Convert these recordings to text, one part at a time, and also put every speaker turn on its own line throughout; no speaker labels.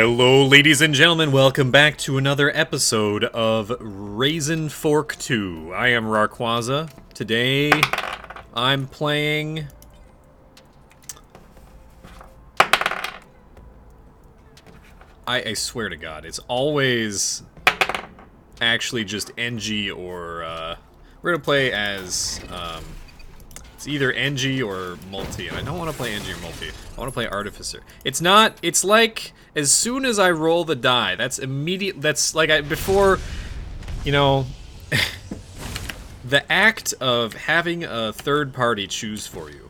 Hello, ladies and gentlemen. Welcome back to another episode of Raisin Fork 2. I am Rawrquaza. Today, I'm playing... I swear to God, it's always actually just NG or... we're gonna play as... it's either NG or mul-t, and I don't want to play NG or mul-t. I want to play Artificer. It's not... It's like... As soon as I roll the die, that's immediate. That's like before, you know, the act of having a third party choose for you,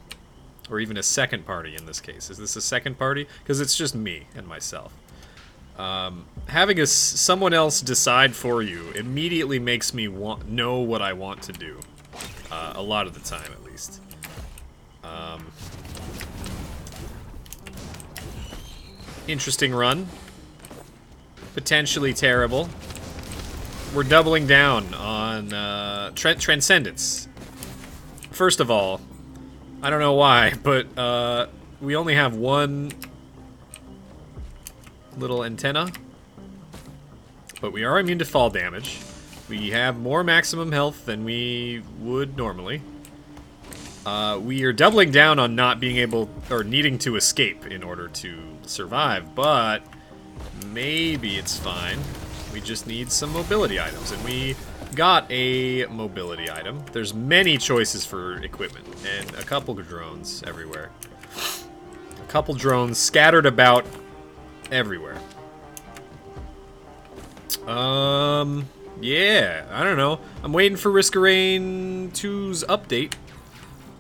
or even a second party in this case. Is this a second party? Because it's just me and myself. Having someone else decide for you immediately makes me know what I want to do. A lot of the time, at least. Interesting run. Potentially terrible. We're doubling down on Transcendence. First of all, I don't know why, but we only have one little antenna. But we are immune to fall damage. We have more maximum health than we would normally. We are doubling down on not being able, or needing to escape in order to survive, but maybe it's fine. We just need some mobility items, and we got a mobility item. There's many choices for equipment, and a couple of drones everywhere. A couple drones scattered about everywhere. Yeah, I don't know. I'm waiting for Risk of Rain 2's update.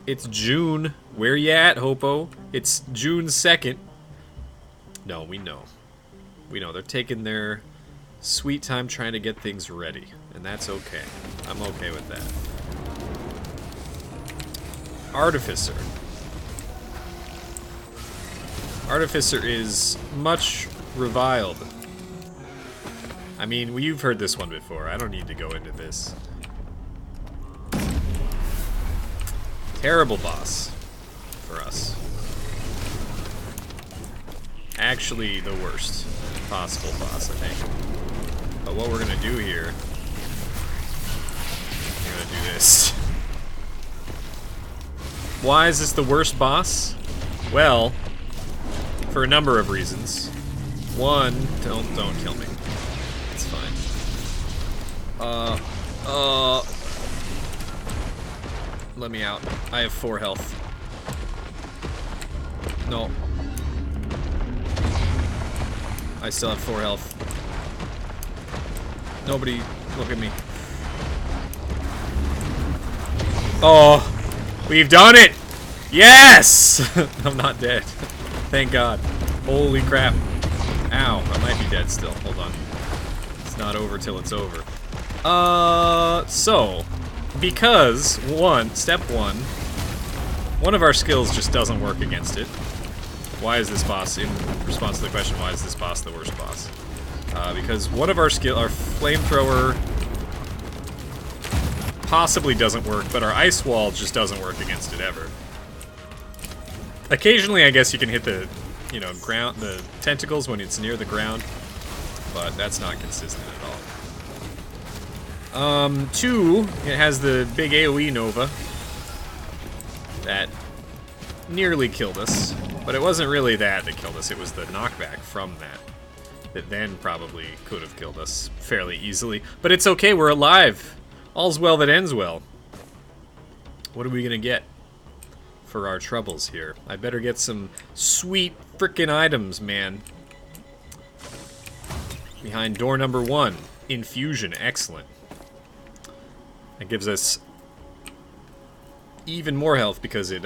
It's June. Where you at, Hopo? It's June 2nd. No, we know. We know. They're taking their sweet time trying to get things ready. And that's okay. I'm okay with that. Artificer. Artificer is much reviled. I mean, you've heard this one before. I don't need to go into this. Terrible boss for us. Actually, the worst possible boss, I think. But what we're gonna do here, we're gonna do this. Why is this the worst boss? Well, for a number of reasons. One, don't kill me. It's fine. Let me out. I have 4 health. No. I still have 4 health. Nobody look at me. Oh! We've done it! Yes! I'm not dead. Thank God. Holy crap. Ow. I might be dead still. Hold on. It's not over till it's over. So... Because, step one of our skills just doesn't work against it. Why is this boss, in response to the question, why is this boss the worst boss? Because one of our flamethrower possibly doesn't work, but our ice wall just doesn't work against it ever. Occasionally, I guess you can hit the, the tentacles when it's near the ground, but that's not consistent at all. 2, it has the big AoE Nova that nearly killed us, but it wasn't really that killed us, it was the knockback from that then probably could have killed us fairly easily. But it's okay, we're alive. All's well that ends well. What are we gonna get for our troubles here? I better get some sweet frickin' items, man. Behind door number 1, infusion, excellent. It gives us even more health because it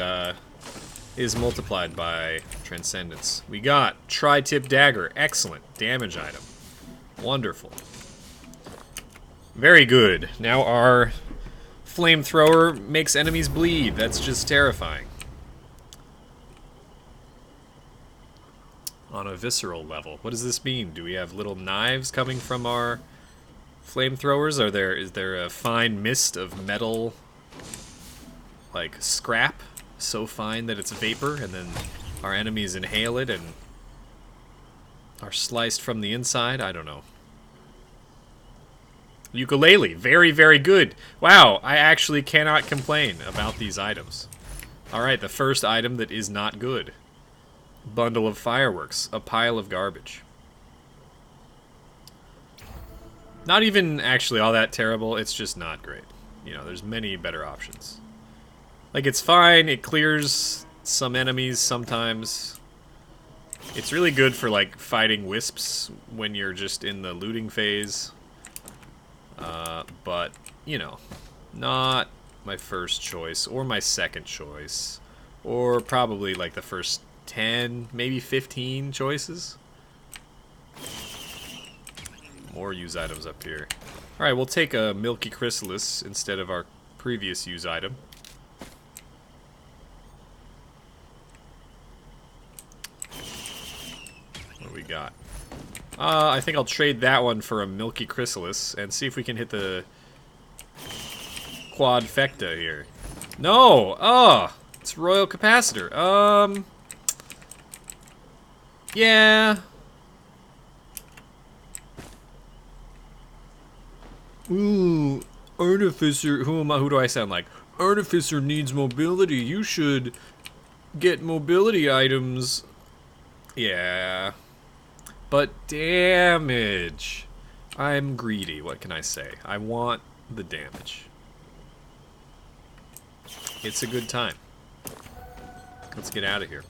is multiplied by Transcendence. We got Tri-Tip Dagger. Excellent. Damage item. Wonderful. Very good. Now our flamethrower makes enemies bleed. That's just terrifying. On a visceral level. What does this mean? Do we have little knives coming from our... flamethrowers? Is there a fine mist of metal, like scrap, so fine that it's vapor, and then our enemies inhale it and Are sliced from the inside? I don't know. Ukulele. Very, very good. Wow, I actually cannot complain about these items. Alright, the first item that is not good. Bundle of fireworks. A pile of garbage. Not even actually all that terrible, it's just not great. You know, there's many better options. Like, it's fine, it clears some enemies sometimes. It's really good for, like, fighting wisps when you're just in the looting phase. But, you know, not my first choice, or my second choice, or probably, like, the first 10, maybe 15 choices. More use items up here. Alright, we'll take a Milky Chrysalis instead of our previous use item. What do we got? I think I'll trade that one for a Milky Chrysalis and see if we can hit the Quadfecta here. No! Oh! It's Royal Capacitor. Yeah. Ooh, Artificer. Who do I sound like? Artificer needs mobility. You should get mobility items. Yeah. But damage. I'm greedy. What can I say? I want the damage. It's a good time. Let's get out of here.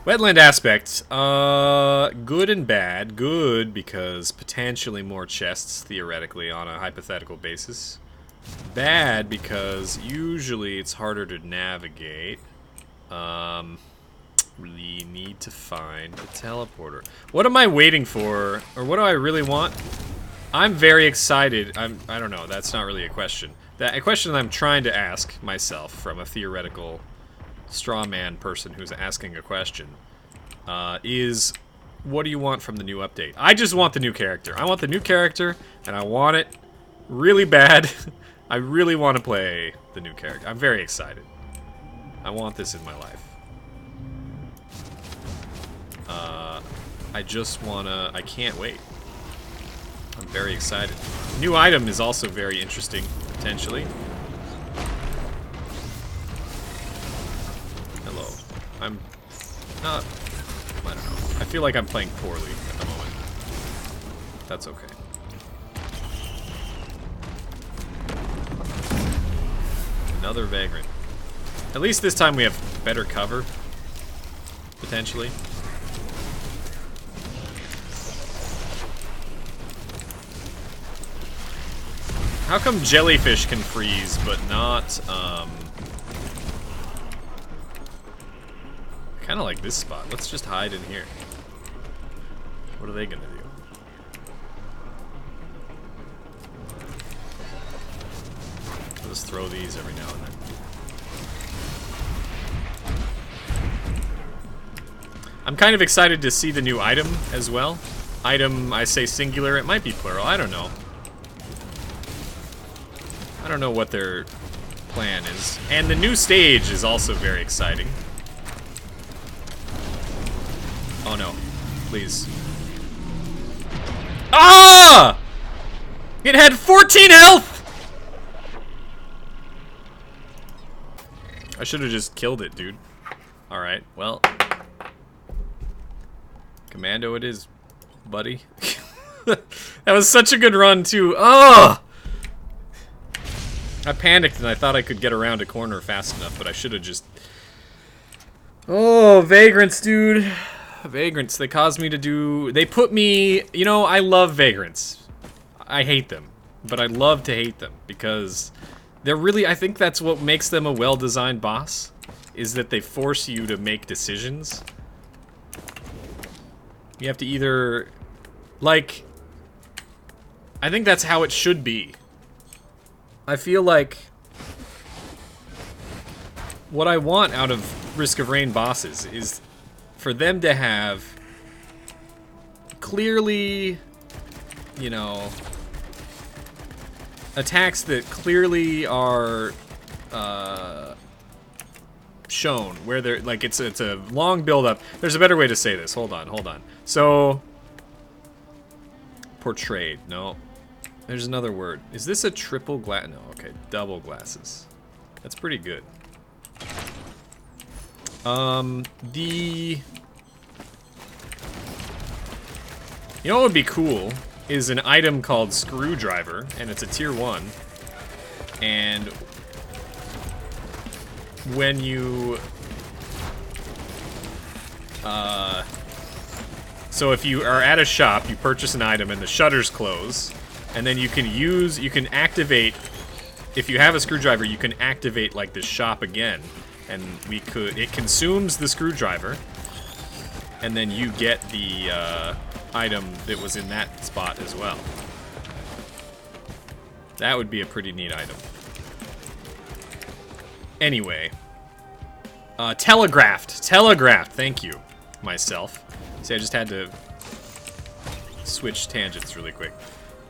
Wetland aspects, good and bad. Good because potentially more chests, theoretically, on a hypothetical basis. Bad because usually it's harder to navigate. We need to find a teleporter. What am I waiting for? Or what do I really want? I'm very excited. I don't know, that's not really a question. A question that I'm trying to ask myself from a theoretical straw man person who's asking a question is, what do you want from the new update? I just want the new character. I want the new character, and I want it really bad. I really want to play the new character. I'm very excited. I want this in my life. I just wanna... I can't wait. I'm very excited. New item is also very interesting, potentially. Hello. I'm not... I don't know. I feel like I'm playing poorly at the moment. That's okay. Another Vagrant. At least this time we have better cover. Potentially. How come jellyfish can freeze, but not, I kinda like this spot. Let's just hide in here. What are they gonna do? I'll just throw these every now and then. I'm kind of excited to see the new item as well. Item, I say singular, it might be plural, I don't know. I don't know what their plan is. And the new stage is also very exciting. Oh no, please. Ah! It had 14 health! I should have just killed it, dude. Alright, well. Commando it is, buddy. That was such a good run, too. Oh! I panicked and I thought I could get around a corner fast enough, but I should have just... Oh, Vagrants, dude. Vagrants, they caused me to do... They put me... You know, I love Vagrants. I hate them. But I love to hate them, because they're really... I think that's what makes them a well-designed boss, is that they force you to make decisions. You have to either... Like... I think that's how it should be. I feel like what I want out of Risk of Rain bosses is for them to have clearly, you know, attacks that clearly are shown, where they're like it's a long build up. There's a better way to say this. Hold on. So portrayed. No. There's another word. Is this a triple glass? No, okay, double glasses. That's pretty good. You know what would be cool is an item called Screwdriver, and it's a tier 1. And when you so if you are at a shop, you purchase an item and the shutters close, and then you can activate, if you have a screwdriver, you can activate like the shop again, and it consumes the screwdriver, and then you get the item that was in that spot as well. That would be a pretty neat item. Anyway, telegraphed, thank you, myself. See, I just had to switch tangents really quick.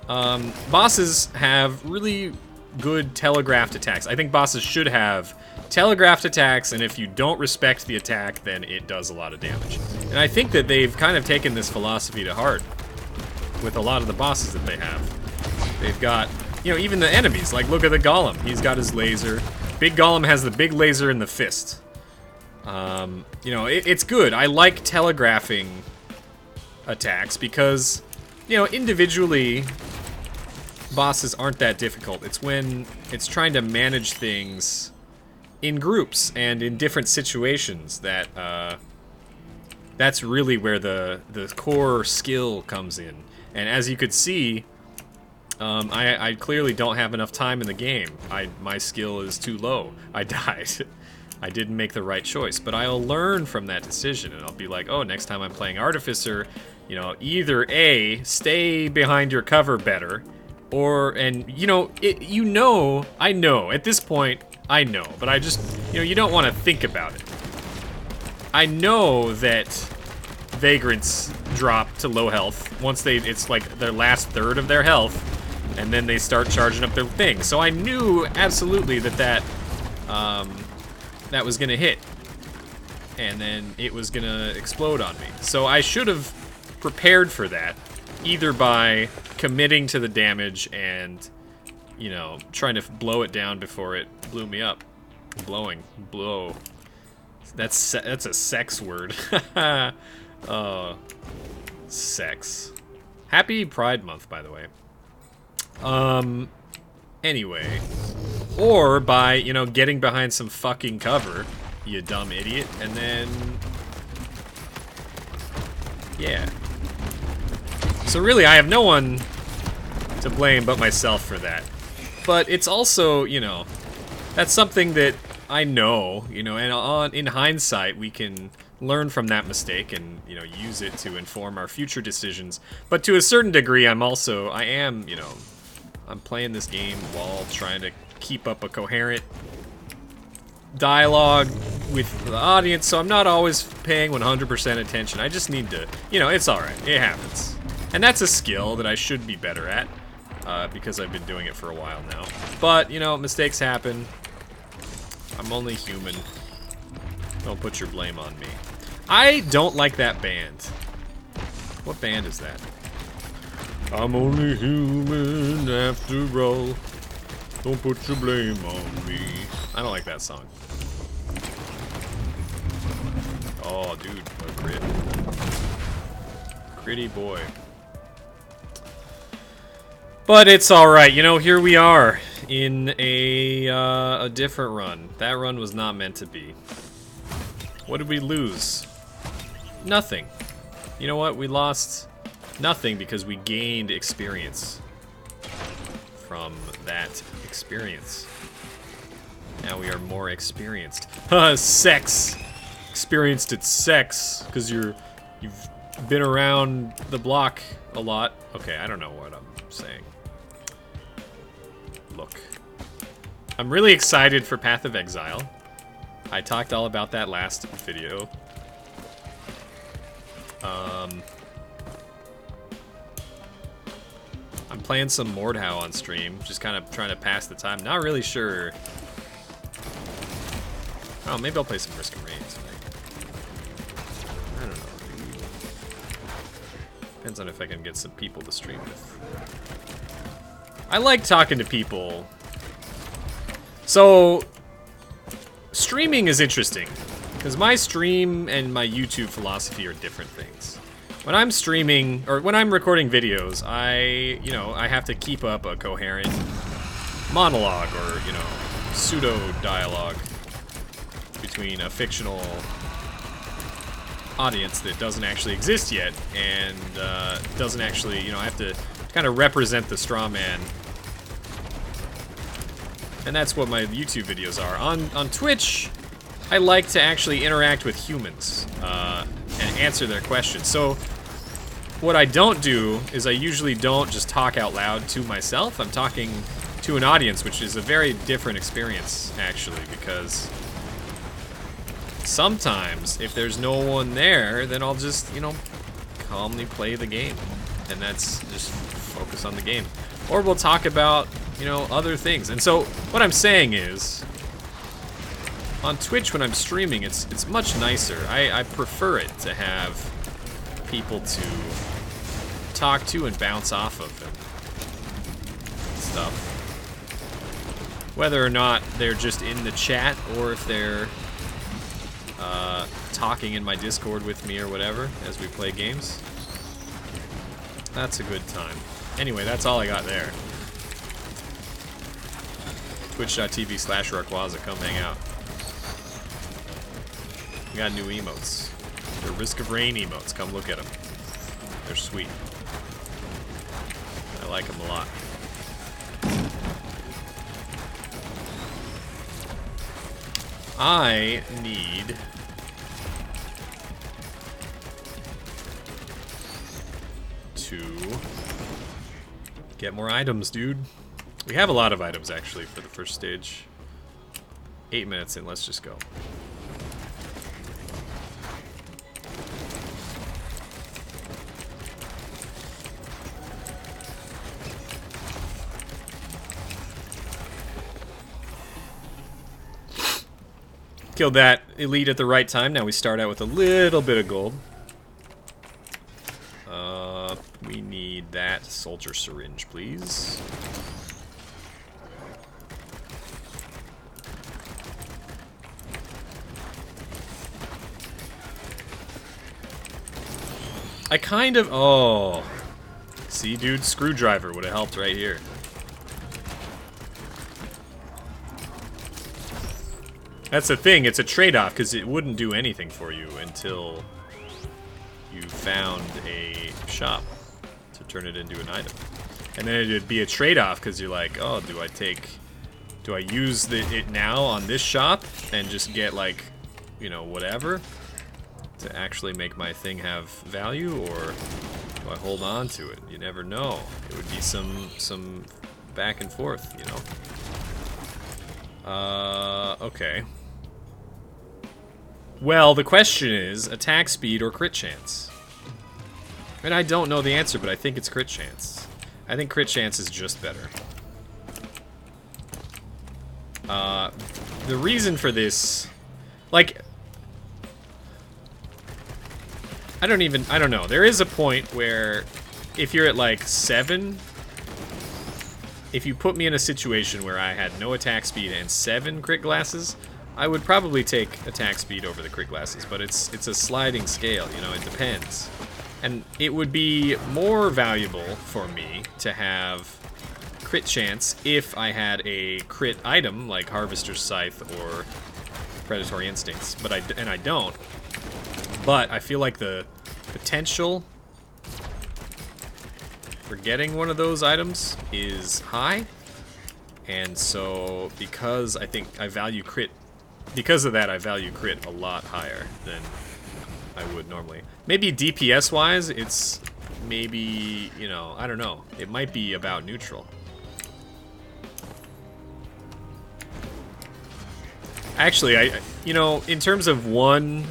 Bosses have really good telegraphed attacks. I think bosses should have telegraphed attacks, and if you don't respect the attack, then it does a lot of damage. And I think that they've kind of taken this philosophy to heart with a lot of the bosses that they have. They've got, you know, even the enemies. Like, look at the Golem. He's got his laser. Big Golem has the big laser in the fist. You know, it's good. I like telegraphing attacks because, you know, individually, bosses aren't that difficult. It's when it's trying to manage things in groups and in different situations that, that's really where the core skill comes in. And as you could see, I clearly don't have enough time in the game. My skill is too low. I died. I didn't make the right choice, but I'll learn from that decision, and I'll be like, oh, next time I'm playing Artificer, you know, either A, stay behind your cover better, or, and, you know, I know, at this point, I know, but I just, you know, you don't want to think about it. I know that Vagrants drop to low health once it's like their last third of their health, and then they start charging up their thing. So I knew absolutely that was gonna hit, and then it was gonna explode on me. So I should have prepared for that, either by committing to the damage and, you know, trying to blow it down before it blew me up. Blow. That's a sex word. Oh, sex. Happy Pride Month, by the way. Anyway. Or by, you know, getting behind some fucking cover, you dumb idiot, and then... yeah. So really, I have no one to blame but myself for that. But it's also, you know, that's something that I know, you know, and in hindsight, we can learn from that mistake and, you know, use it to inform our future decisions. But to a certain degree, I am, you know, I'm playing this game while trying to keep up a coherent dialogue with the audience, so I'm not always paying 100% attention. I just need to, you know, it's alright. It happens. And that's a skill that I should be better at, because I've been doing it for a while now. But, you know, mistakes happen. I'm only human. Don't put your blame on me. I don't like that band. What band is that? I'm only human after all. Don't put your blame on me. I don't like that song. Oh, dude, a crit. Critty boy. But it's alright, you know, here we are in a different run. That run was not meant to be. What did we lose? Nothing. You know what? We lost nothing because we gained experience from that experience. Now we are more experienced. Sex! Experienced at sex, because you've been around the block a lot. Okay, I don't know what I'm saying. Look. I'm really excited for Path of Exile. I talked all about that last video. I'm playing some Mordhau on stream, just kind of trying to pass the time. Not really sure. Oh, maybe I'll play some Risk and Rain tonight. I don't know. Depends on if I can get some people to stream with. I like talking to people. So, streaming is interesting, because my stream and my YouTube philosophy are different things. When I'm streaming, or when I'm recording videos, I have to keep up a coherent monologue or, pseudo-dialogue between a fictional audience that doesn't actually exist yet and doesn't actually, I have to kind of represent the straw man. And that's what my YouTube videos are. On Twitch, I like to actually interact with humans and answer their questions. So what I don't do is I usually don't just talk out loud to myself. I'm talking to an audience, which is a very different experience, actually, because sometimes if there's no one there, then I'll just, calmly play the game. And that's just focus on the game. Or we'll talk about, other things. And so what I'm saying is, on Twitch when I'm streaming, it's much nicer. I prefer it to have people to talk to and bounce off of and stuff. Whether or not they're just in the chat or if they're talking in my Discord with me or whatever as we play games. That's a good time. Anyway, that's all I got there. Twitch.tv/Rawrquaza, come hang out. We got new emotes. They're Risk of Rain emotes. Come look at them. They're sweet. I like them a lot. I need to get more items, dude. We have a lot of items, actually, for the first stage. 8 minutes in, let's just go. Killed that elite at the right time. Now we start out with a little bit of gold. We need that soldier syringe, please. I kind of... Oh. See, dude? Screwdriver would have helped right here. That's the thing. It's a trade-off, because it wouldn't do anything for you until you found a shop to turn it into an item. And then it'd be a trade-off, because you're like, oh, do I use it now on this shop and just get, like, whatever to actually make my thing have value, or do I hold on to it? You never know. It would be some back and forth, okay. Well, the question is, attack speed or crit chance? And I don't know the answer, but I think it's crit chance. I think crit chance is just better. The reason for this, like, I don't know. There is a point where if you're at like 7, if you put me in a situation where I had no attack speed and 7 crit glasses, I would probably take attack speed over the crit glasses, but it's a sliding scale, it depends. And it would be more valuable for me to have crit chance if I had a crit item like Harvester's Scythe or Predatory Instincts, but I don't. But I feel like the potential for getting one of those items is high, and so because I think I value crit, because of that I value crit a lot higher than I would normally. Maybe DPS wise it's maybe, I don't know, it might be about neutral. Actually, in terms of one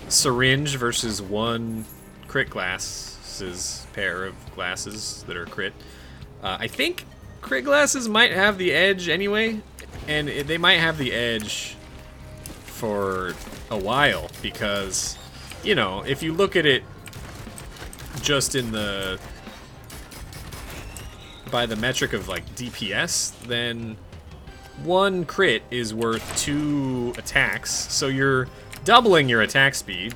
syringe versus one crit glasses, pair of glasses that are crit, I think crit glasses might have the edge anyway, and they might have the edge for a while because, you know, if you look at it just in the by the metric of like DPS, then 1 crit is worth 2 attacks, so you're doubling your attack speed,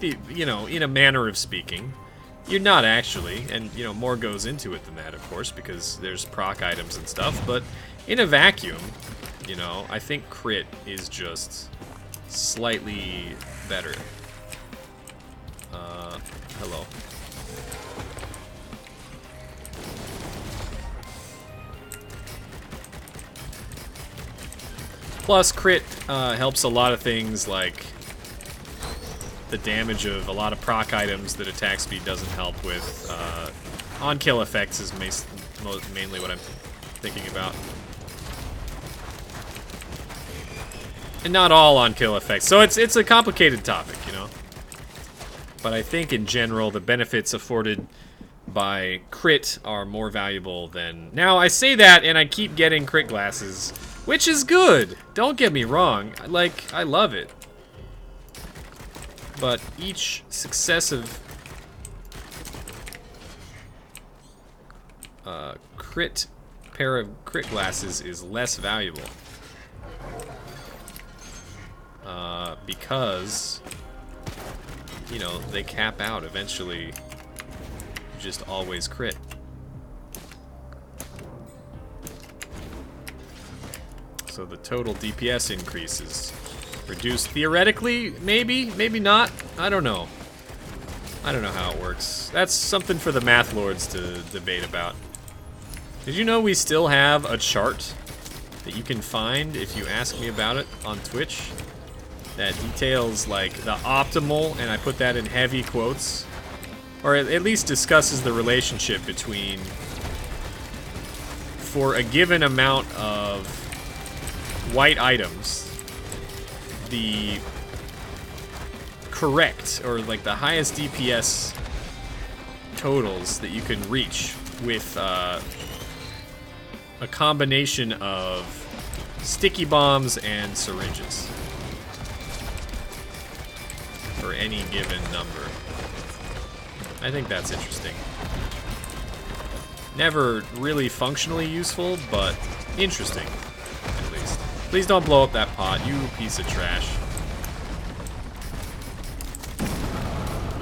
you know, in a manner of speaking. You're not actually, and you know, more goes into it than that, of course, because there's proc items and stuff, but in a vacuum, you know, I think crit is just slightly better. Hello. Plus, crit helps a lot of things like the damage of a lot of proc items that attack speed doesn't help with. On-kill effects is mainly what I'm thinking about. And not all on-kill effects. So it's a complicated topic, you know? But I think in general, the benefits afforded by crit are more valuable than... Now, I say that and I keep getting crit glasses, which is good. Don't get me wrong. Like, I love it. But each successive pair of crit glasses is less valuable. Because, you know, they cap out eventually. You just always crit. So the total DPS increases. Reduced theoretically, maybe, maybe not. I don't know. I don't know how it works. That's something for the math lords to debate about. Did you know we still have a chart that you can find if you ask me about it on Twitch? That details like the optimal, and I put that in heavy quotes, or at least discusses the relationship between, for a given amount of white items, the correct, or like the highest DPS totals that you can reach with a combination of sticky bombs and syringes for any given number. I think that's interesting. Never really functionally useful, but interesting, at least. Please don't blow up that pot, you piece of trash.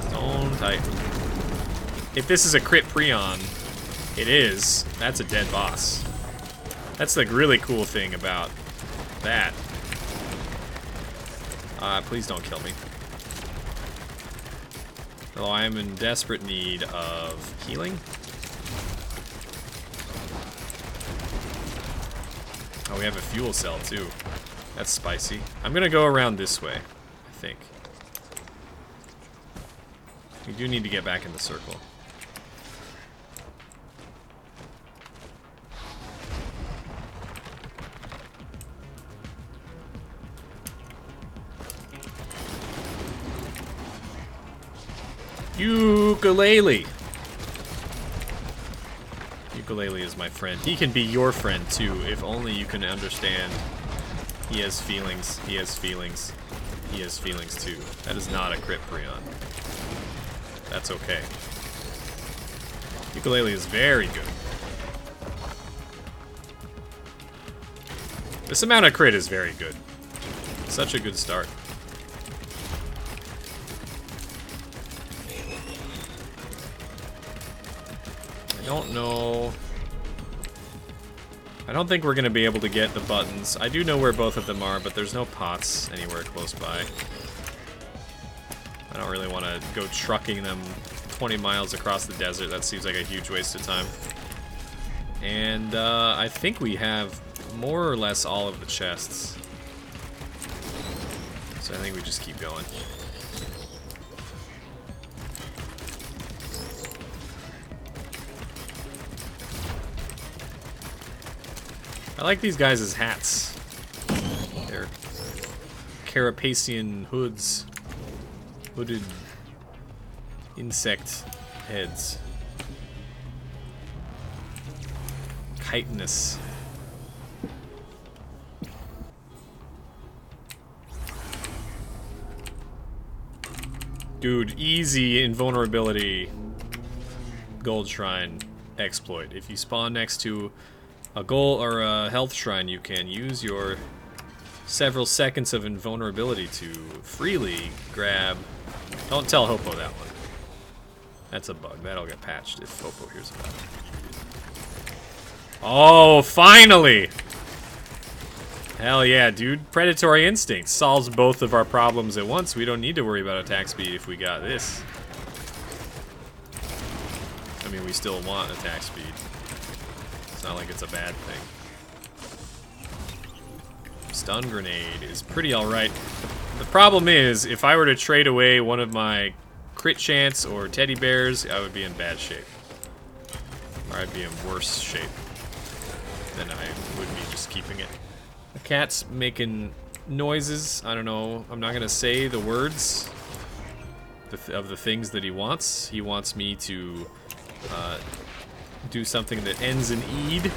Stone tight. If this is a crit Prion, it is. That's a dead boss. That's the really cool thing about that. Please don't kill me. Though I am in desperate need of healing. Oh, we have a fuel cell too. That's spicy. I'm gonna go around this way, I think. We do need to get back in the circle. Ukulele. Ukulele is my friend. He can be your friend too, if only you can understand. He has feelings. He has feelings. He has feelings too. That is not a crit Prion. That's okay. Ukulele is very good. This amount of crit is very good. Such a good start. I don't know. I don't think we're going to be able to get the buttons. I do know where both of them are, but there's no pots anywhere close by. I don't really want to go trucking them 20 miles across the desert. That seems like a huge waste of time. And I think we have more or less all of the chests. So I think we just keep going. I like these guys' hats. They're carapacian hoods. Hooded insect heads. chitinous. Dude, easy invulnerability gold shrine exploit. If you spawn next to a gold or a health shrine, you can use your several seconds of invulnerability to freely grab. Don't tell Hopo that one. That's a bug. That'll get patched if Hopo hears about it. Oh, finally! Hell yeah, dude. Predatory Instinct solves both of our problems at once. We don't need to worry about attack speed if we got this. I mean, we still want attack speed. It's not like it's a bad thing. Stun Grenade is pretty alright. The problem is, if I were to trade away one of my crit chance or teddy bears, I would be in bad shape. Or I'd be in worse shape than I would be just keeping it. The cat's making noises. I don't know. I'm not going to say the words of the things that he wants. He wants me to do something that ends in "-ed.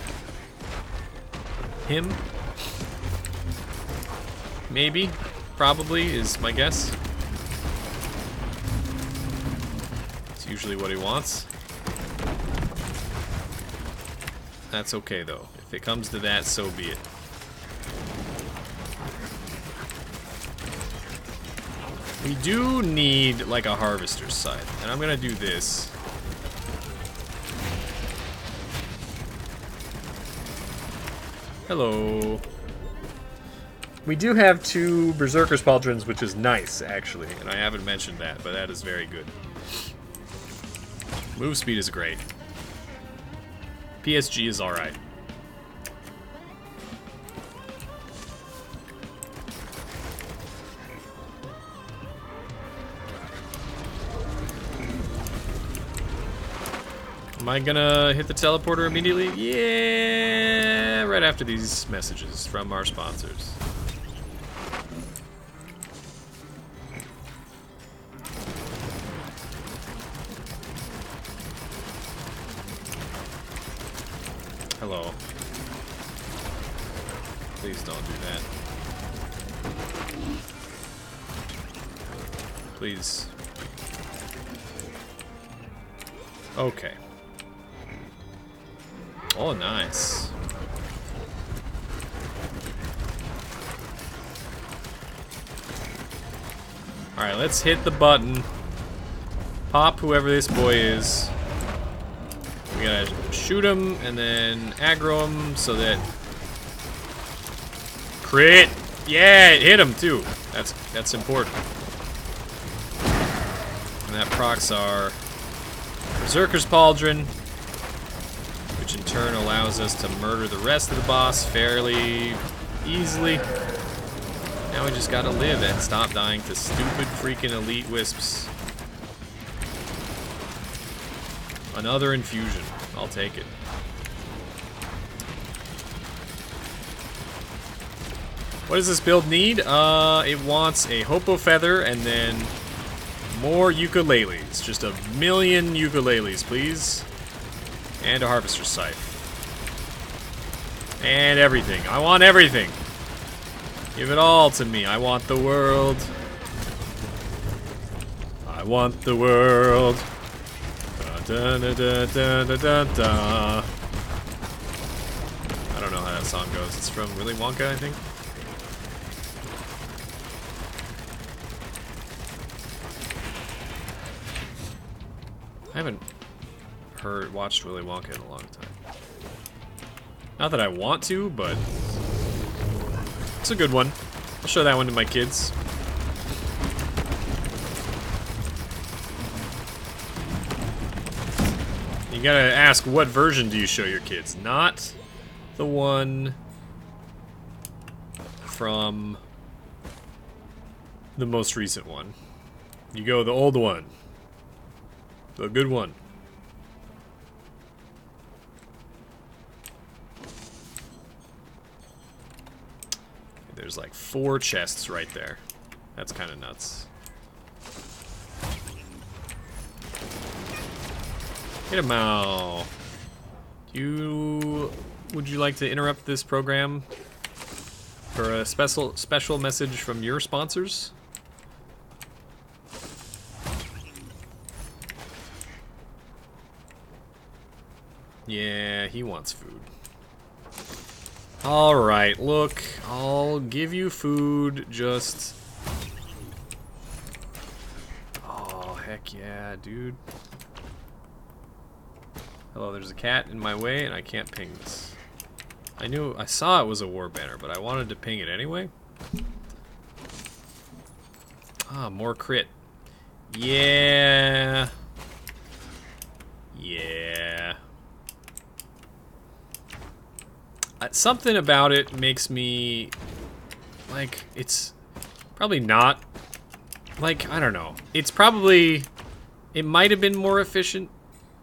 Him. Maybe. Probably is my guess. It's usually what he wants. That's okay, though. If it comes to that, so be it. We do need, like, a harvester's scythe, and I'm gonna do this. Hello. We do have 2 Berserker's Pauldrons, which is nice, actually, and I haven't mentioned that, but that is very good. Move speed is great. PSG is alright. Am I gonna hit the teleporter immediately? Yeah, right after these messages from our sponsors. Hello. Please don't do that. Please. Okay. Oh, nice. Alright, let's hit the button. Pop whoever this boy is. We gotta shoot him and then aggro him so that... Crit! Yeah, it hit him too. That's important. And that procs our Berserker's Pauldron, which in turn allows us to murder the rest of the boss fairly easily. Now we just gotta live and stop dying to stupid freaking elite wisps. Another infusion. I'll take it. What does this build need? It wants a Hopo Feather and then more ukuleles. Just a million ukuleles, please. And a Harvester's Scythe. And everything. I want everything. Give it all to me. I want the world. I want the world. Da, da, da, da, da, da, da. I don't know how that song goes. It's from Willy Wonka, I think. I haven't watched Willy Wonka in a long time. Not that I want to, but it's a good one. I'll show that one to my kids. You gotta ask, what version do you show your kids? Not the one from the most recent one. You go the old one. The good one. There's like 4 chests right there. That's kind of nuts. Hit him out. You would you like to interrupt this program for a special message from your sponsors? Yeah, he wants food. Alright, look, I'll give you food, just... Oh, heck yeah, dude. Hello, there's a cat in my way, and I can't ping this. I saw it was a war banner, but I wanted to ping it anyway. Ah, more crit. Yeah. Yeah. Something about it makes me, like, it's probably not, like, I don't know. It's probably, it might have been more efficient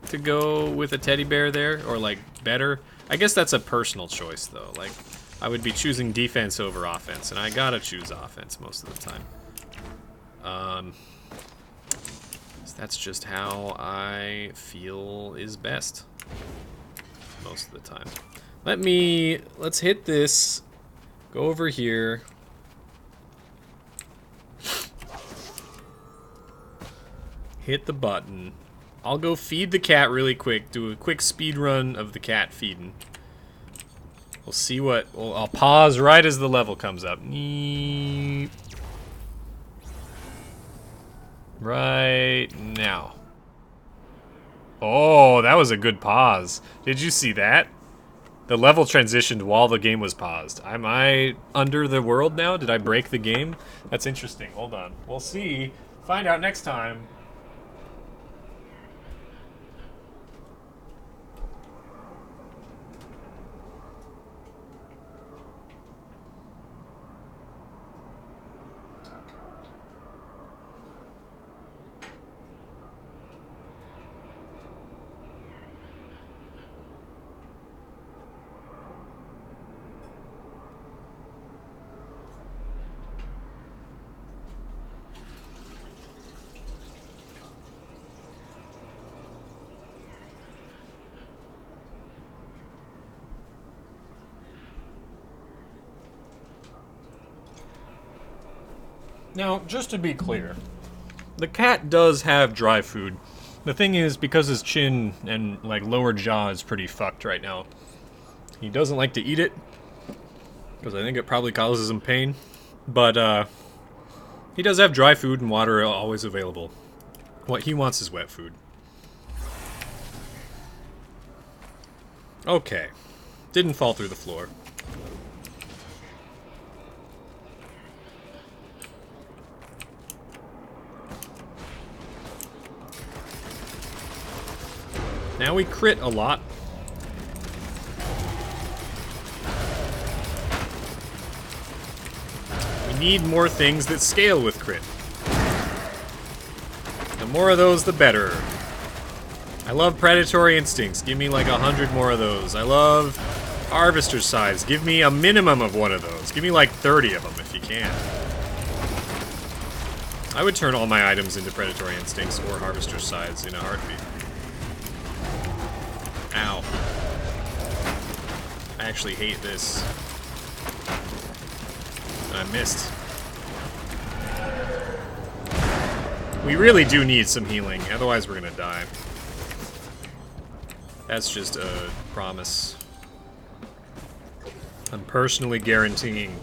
to go with a teddy bear there, or, like, better. I guess that's a personal choice, though. Like, I would be choosing defense over offense, and I gotta choose offense most of the time. So that's just how I feel is best most of the time. Let's hit this, go over here. Hit the button. I'll go feed the cat really quick, do a quick speed run of the cat feeding. We'll see what, I'll pause right as the level comes up. Right now. Oh, that was a good pause. Did you see that? The level transitioned while the game was paused. Am I under the world now? Did I break the game? That's interesting. Hold on. We'll see. Find out next time. Now, just to be clear, the cat does have dry food. The thing is, because his chin and, like, lower jaw is pretty fucked right now, he doesn't like to eat it, because I think it probably causes him pain. But, he does have dry food and water always available. What he wants is wet food. Okay. Didn't fall through the floor. Now we crit a lot. We need more things that scale with crit. The more of those, the better. I love predatory instincts. Give me like 100 more of those. I love harvester's scythes. Give me a minimum of one of those. Give me like 30 of them if you can. I would turn all my items into predatory instincts or harvester's scythes in a heartbeat. Ow. I actually hate this. I missed. We really do need some healing, otherwise we're gonna die. That's just a promise. I'm personally guaranteeing.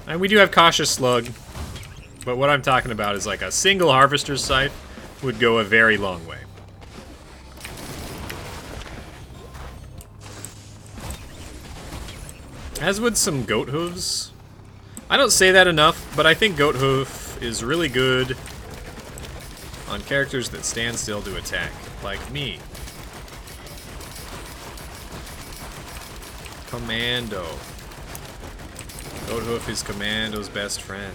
And we do have Cautious Slug. But what I'm talking about is like a single harvester's scythe would go a very long way. As would some goat hooves. I don't say that enough, but I think goat hoof is really good on characters that stand still to attack, like me. Commando. Goat hoof is Commando's best friend.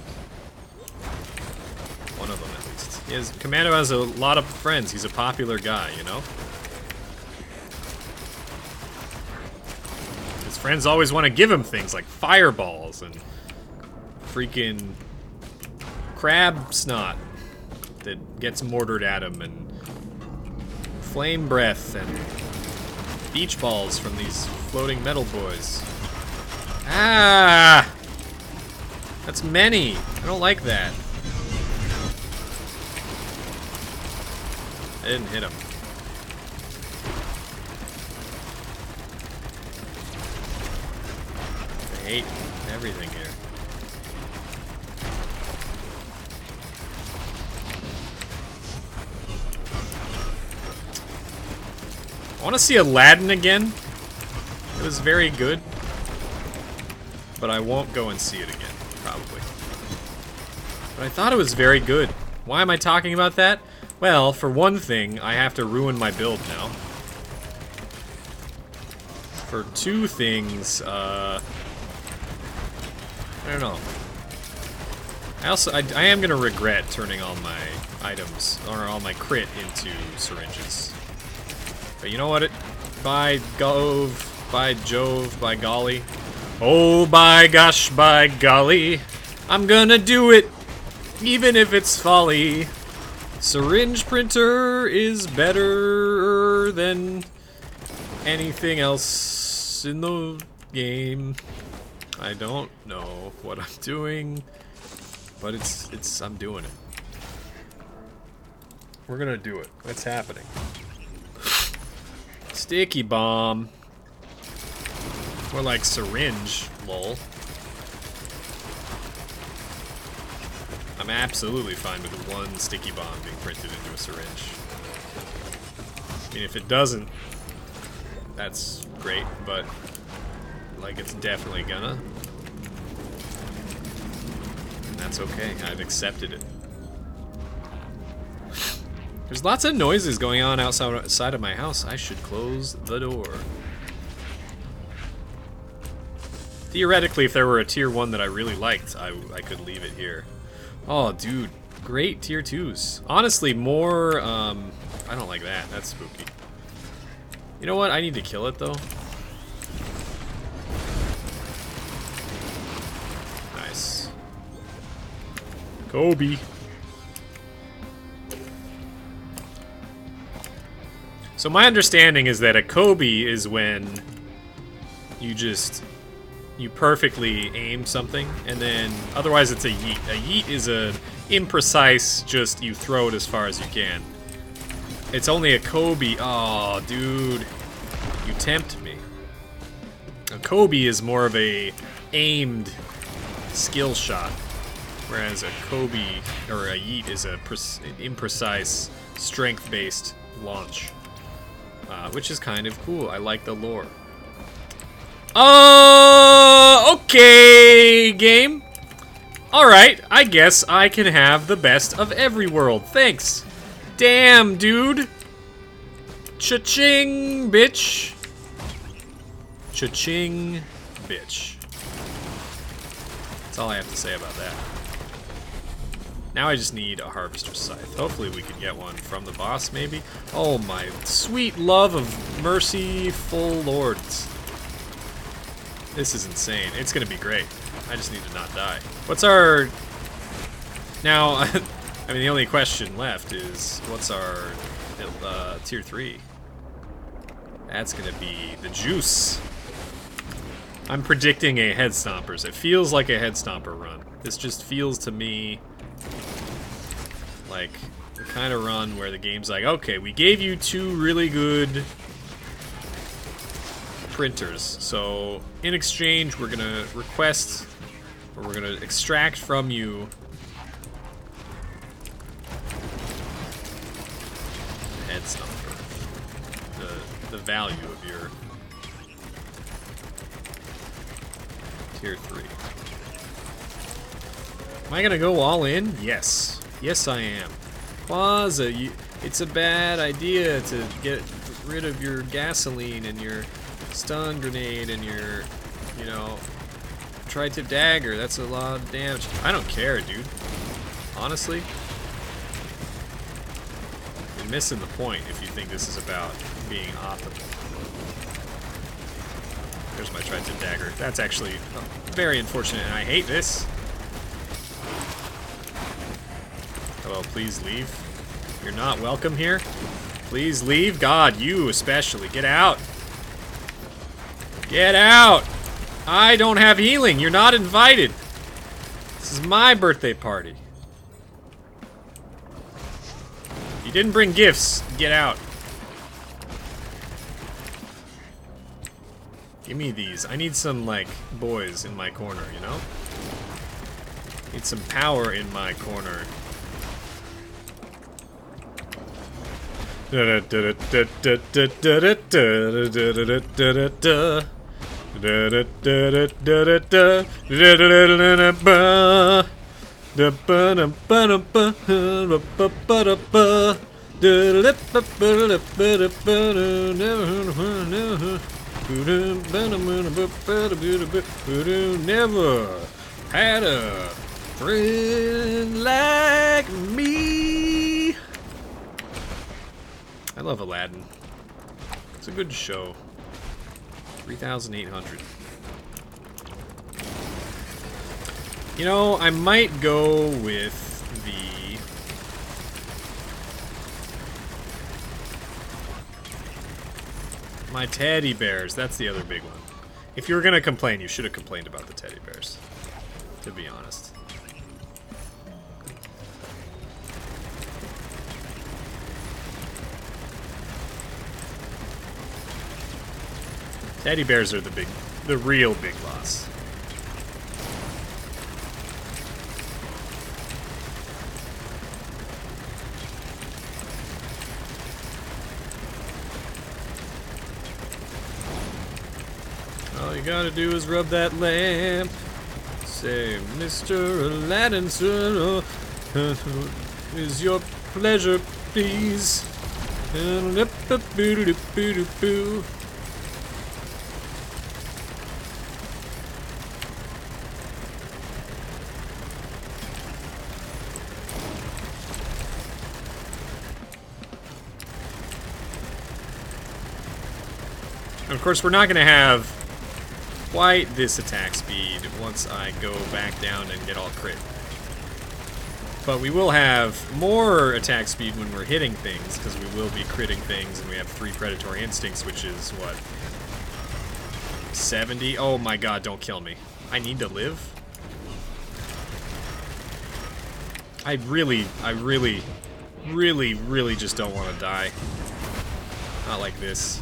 One of them, at least. Commando has a lot of friends. He's a popular guy, you know? His friends always want to give him things like fireballs and freaking crab snot that gets mortared at him and flame breath and beach balls from these floating metal boys. Ah! That's many. I don't like that. I didn't hit him. I hate everything here. I want to see Aladdin again. It was very good. But I won't go and see it again, probably. But I thought it was very good. Why am I talking about that? Well, for one thing, I have to ruin my build now. For two things, I don't know. I am gonna regret turning all my items, or all my crit into syringes. But you know what? By Gove, by Jove, by golly. Oh, by gosh, by golly. I'm gonna do it, even if it's folly. Syringe printer is better than anything else in the game. I don't know what I'm doing, but I'm doing it. We're gonna do it. It's happening. Sticky bomb. More like syringe, lol. I'm absolutely fine with one sticky bomb being printed into a syringe. I mean, if it doesn't, that's great, but like it's definitely gonna. And that's okay, I've accepted it. There's lots of noises going on outside of my house. I should close the door. Theoretically, if there were a tier 1 that I really liked, I could leave it here. Oh, dude. Great tier 2s. Honestly, more, I don't like that. That's spooky. You know what? I need to kill it, though. Nice. Kobe. So my understanding is that a Kobe is when you perfectly aim something, and then otherwise it's a yeet. A yeet is a imprecise, just you throw it as far as you can. It's only a Kobe. Oh, dude, you tempt me. A Kobe is more of a aimed skill shot, whereas a Kobe or a yeet is a imprecise, strength-based launch, which is kind of cool. I like the lore. Okay, game. Alright, I guess I can have the best of every world. Thanks. Damn, dude. Cha-ching, bitch. Cha-ching, bitch. That's all I have to say about that. Now I just need a harvester's scythe. Hopefully we can get one from the boss, maybe. Oh my sweet love of merciful lords. This is insane. It's gonna be great. I just need to not die. What's our... Now, I mean, the only question left is, what's our tier 3? That's gonna be the juice. I'm predicting a head stompers. It feels like a head stomper run. This just feels to me like the kind of run where the game's like, okay, we gave you 2 really good printers, so in exchange we're gonna request, or we're gonna extract from you head stomper, the value of your tier 3. Am I gonna go all in? Yes. Yes, I am. Quaza, it's a bad idea to get rid of your gasoline and your stun grenade and your, you know, tri-tip dagger. That's a lot of damage. I don't care, dude. Honestly, you're missing the point if you think this is about being optimal. There's my tri-tip dagger. That's actually very unfortunate, and I hate this. Hello, please leave. You're not welcome here. Please leave. God, you especially. Get out. Get out. I don't have healing. You're not invited. This is my birthday party. You didn't bring gifts. Get out. Give me these. I need some, like, boys in my corner, you know? Need some power in my corner. Never had a friend like me. I love Aladdin. It's a good show. 3,800. You know, I might go with my teddy bears. That's the other big one. If you were gonna complain, you should have complained about the teddy bears, to be honest. Teddy bears are the real big loss. All you gotta do is rub that lamp. Say, Mr. Aladdin, sir, is your pleasure, please? And of course, we're not going to have quite this attack speed once I go back down and get all crit. But we will have more attack speed when we're hitting things, because we will be critting things, and we have 3 predatory instincts, which is, what, 70? Oh my god, don't kill me. I need to live? I really just don't want to die. Not like this.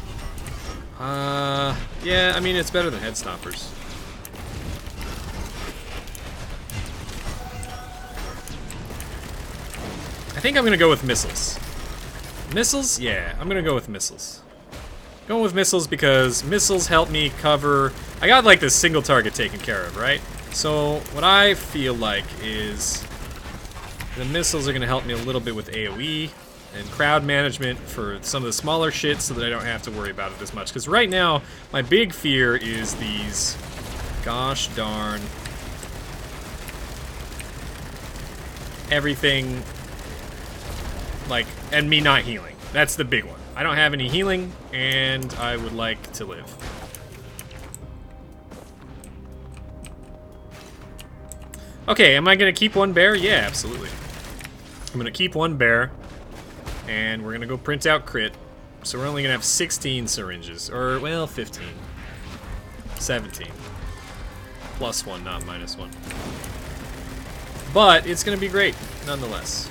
Yeah, I mean, it's better than head stompers. I think I'm gonna go with missiles. Missiles? Yeah, I'm gonna go with missiles. Going with missiles because missiles help me cover... I got, like, this single target taken care of, right? So, what I feel like is... the missiles are gonna help me a little bit with AoE and crowd management for some of the smaller shit so that I don't have to worry about it as much. Because right now, my big fear is these gosh darn everything, like, and me not healing. That's the big one. I don't have any healing, and I would like to live. Okay, am I gonna keep one bear? Yeah, absolutely. I'm gonna keep one bear. And we're gonna go print out crit. So we're only gonna have 16 syringes. Or, well, 15. 17. Plus 1, not minus 1. But it's gonna be great, nonetheless.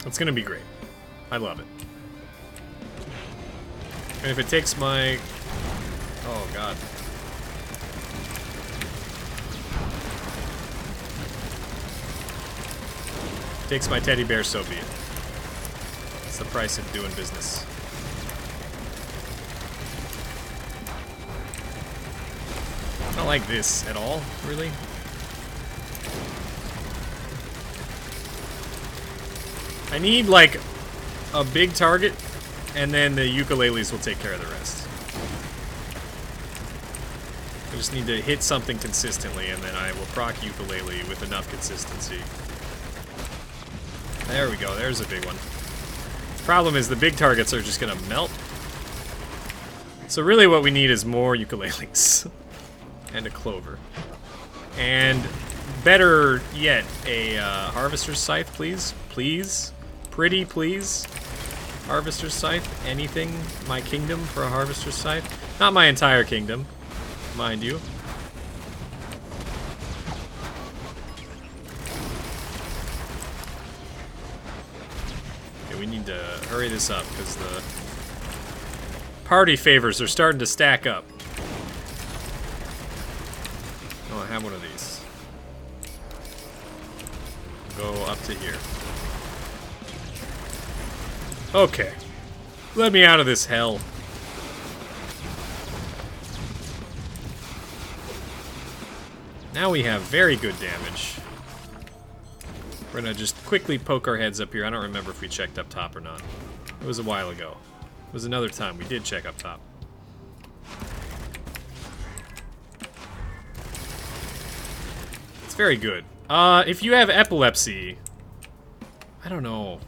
It's gonna be great. I love it. And if it takes my... oh, God. Takes my teddy bear, so be it. It's the price of doing business. Not like this at all, really. I need, like, a big target, and then the ukuleles will take care of the rest. I just need to hit something consistently, and then I will proc ukulele with enough consistency. There we go, there's a big one. Problem is the big targets are just gonna melt, So really what we need is more ukuleles. And a clover. And better yet, a harvester's scythe, please. Please. Pretty please. Harvester's scythe. Anything. My kingdom for a harvester's scythe. Not my entire kingdom, mind you. Okay, we need to hurry this up because the party favors are starting to stack up. Oh, I have one of these. Go up to here. Okay. Let me out of this hell. Now we have very good damage. We're gonna just quickly poke our heads up here. I don't remember if we checked up top or not. It was a while ago. It was another time we did check up top. It's very good. If you have epilepsy, I don't know.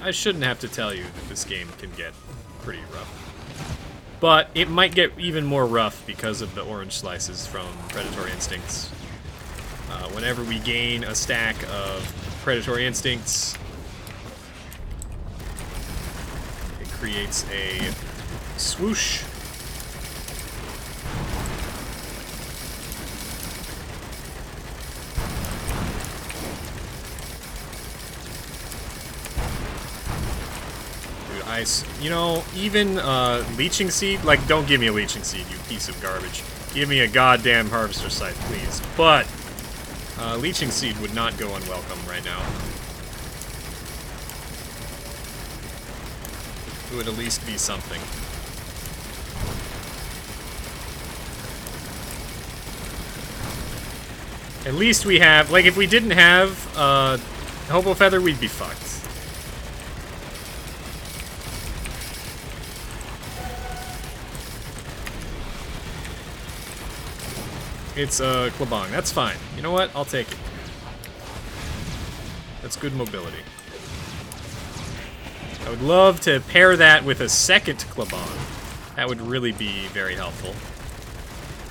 I shouldn't have to tell you that this game can get pretty rough. But it might get even more rough because of the orange slices from Predatory Instincts. Whenever we gain a stack of Predatory Instincts, it creates a swoosh. You know, even leeching seed, like, don't give me a leeching seed, you piece of garbage. Give me a goddamn harvester scythe, please. But leeching seed would not go unwelcome right now. It would at least be something. At least we have, like, if we didn't have Hobo Feather, we'd be fucked. It's a Klabong. That's fine. You know what? I'll take it. That's good mobility. I would love to pair that with a second Klabong. That would really be very helpful.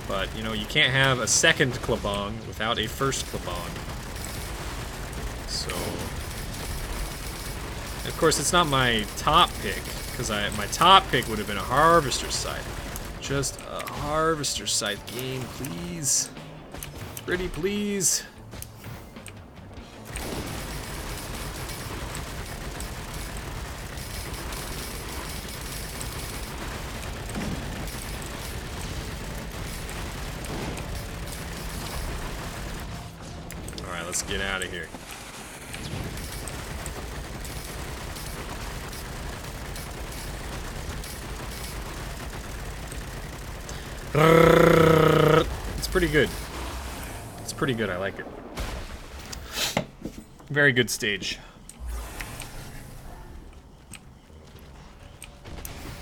But, you know, you can't have a second Klabong without a first Klabong. So... of course, it's not my top pick, because my top pick would have been a Harvester Scythe. Just a Harvester Scythe game, please. Pretty please. Alright, let's get out of here. It's pretty good. It's pretty good, I like it. Very good stage.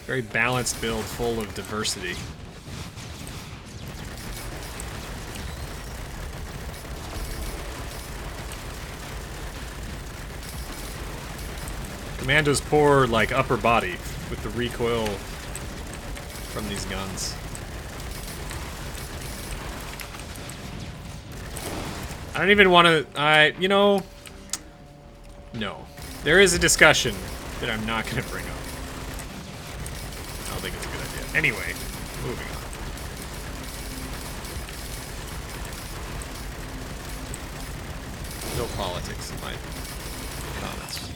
Very balanced build, full of diversity. Commando's poor, like, upper body with the recoil from these guns. I don't even want to, you know, no. There is a discussion that I'm not going to bring up. I don't think it's a good idea. Anyway, moving on. No politics in my comments.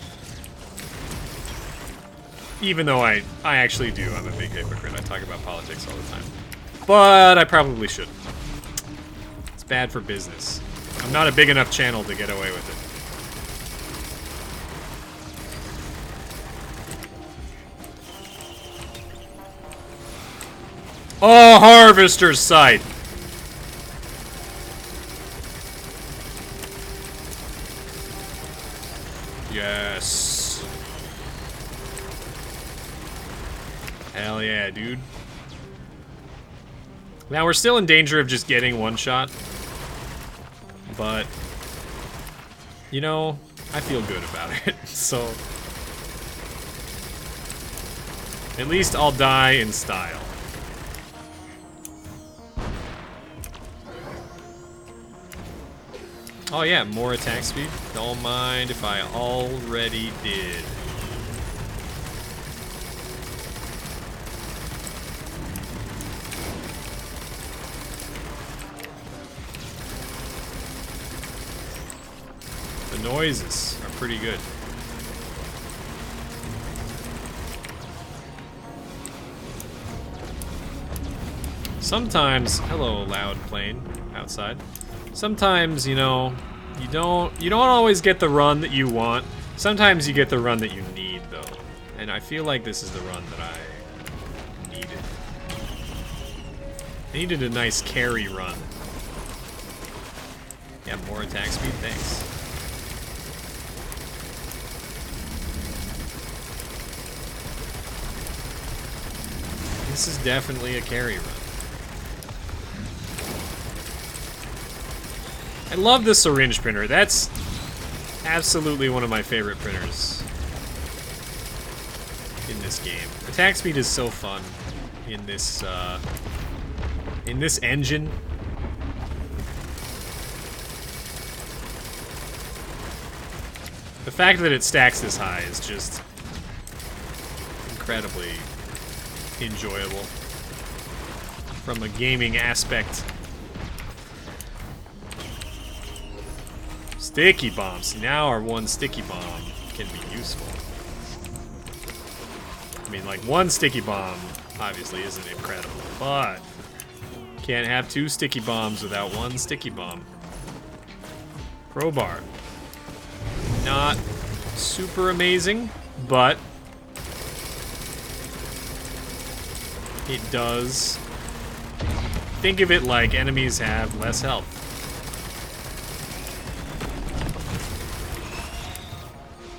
Even though I actually do, I'm a big hypocrite. I talk about politics all the time. But I probably shouldn't. It's bad for business. I'm not a big enough channel to get away with it. Oh, Harvester's Scythe! Yes. Hell yeah, dude. Now, we're still in danger of just getting one shot. But, you know, I feel good about it, so... at least I'll die in style. Oh yeah, more attack speed. Don't mind if I already did. The noises are pretty good. Sometimes, hello loud plane outside. Sometimes, you know, you don't always get the run that you want. Sometimes you get the run that you need though. And I feel like this is the run that I needed. I needed a nice carry run. Yeah, more attack speed, thanks. This is definitely a carry run. I love the syringe printer. That's absolutely one of my favorite printers in this game. Attack speed is so fun in this engine. The fact that it stacks this high is just incredibly enjoyable from a gaming aspect. Sticky bombs. Now our one sticky bomb can be useful. I mean, like, one sticky bomb obviously isn't incredible, but can't have two sticky bombs without one sticky bomb. Crowbar. Not super amazing, but it does. Think of it like enemies have less health.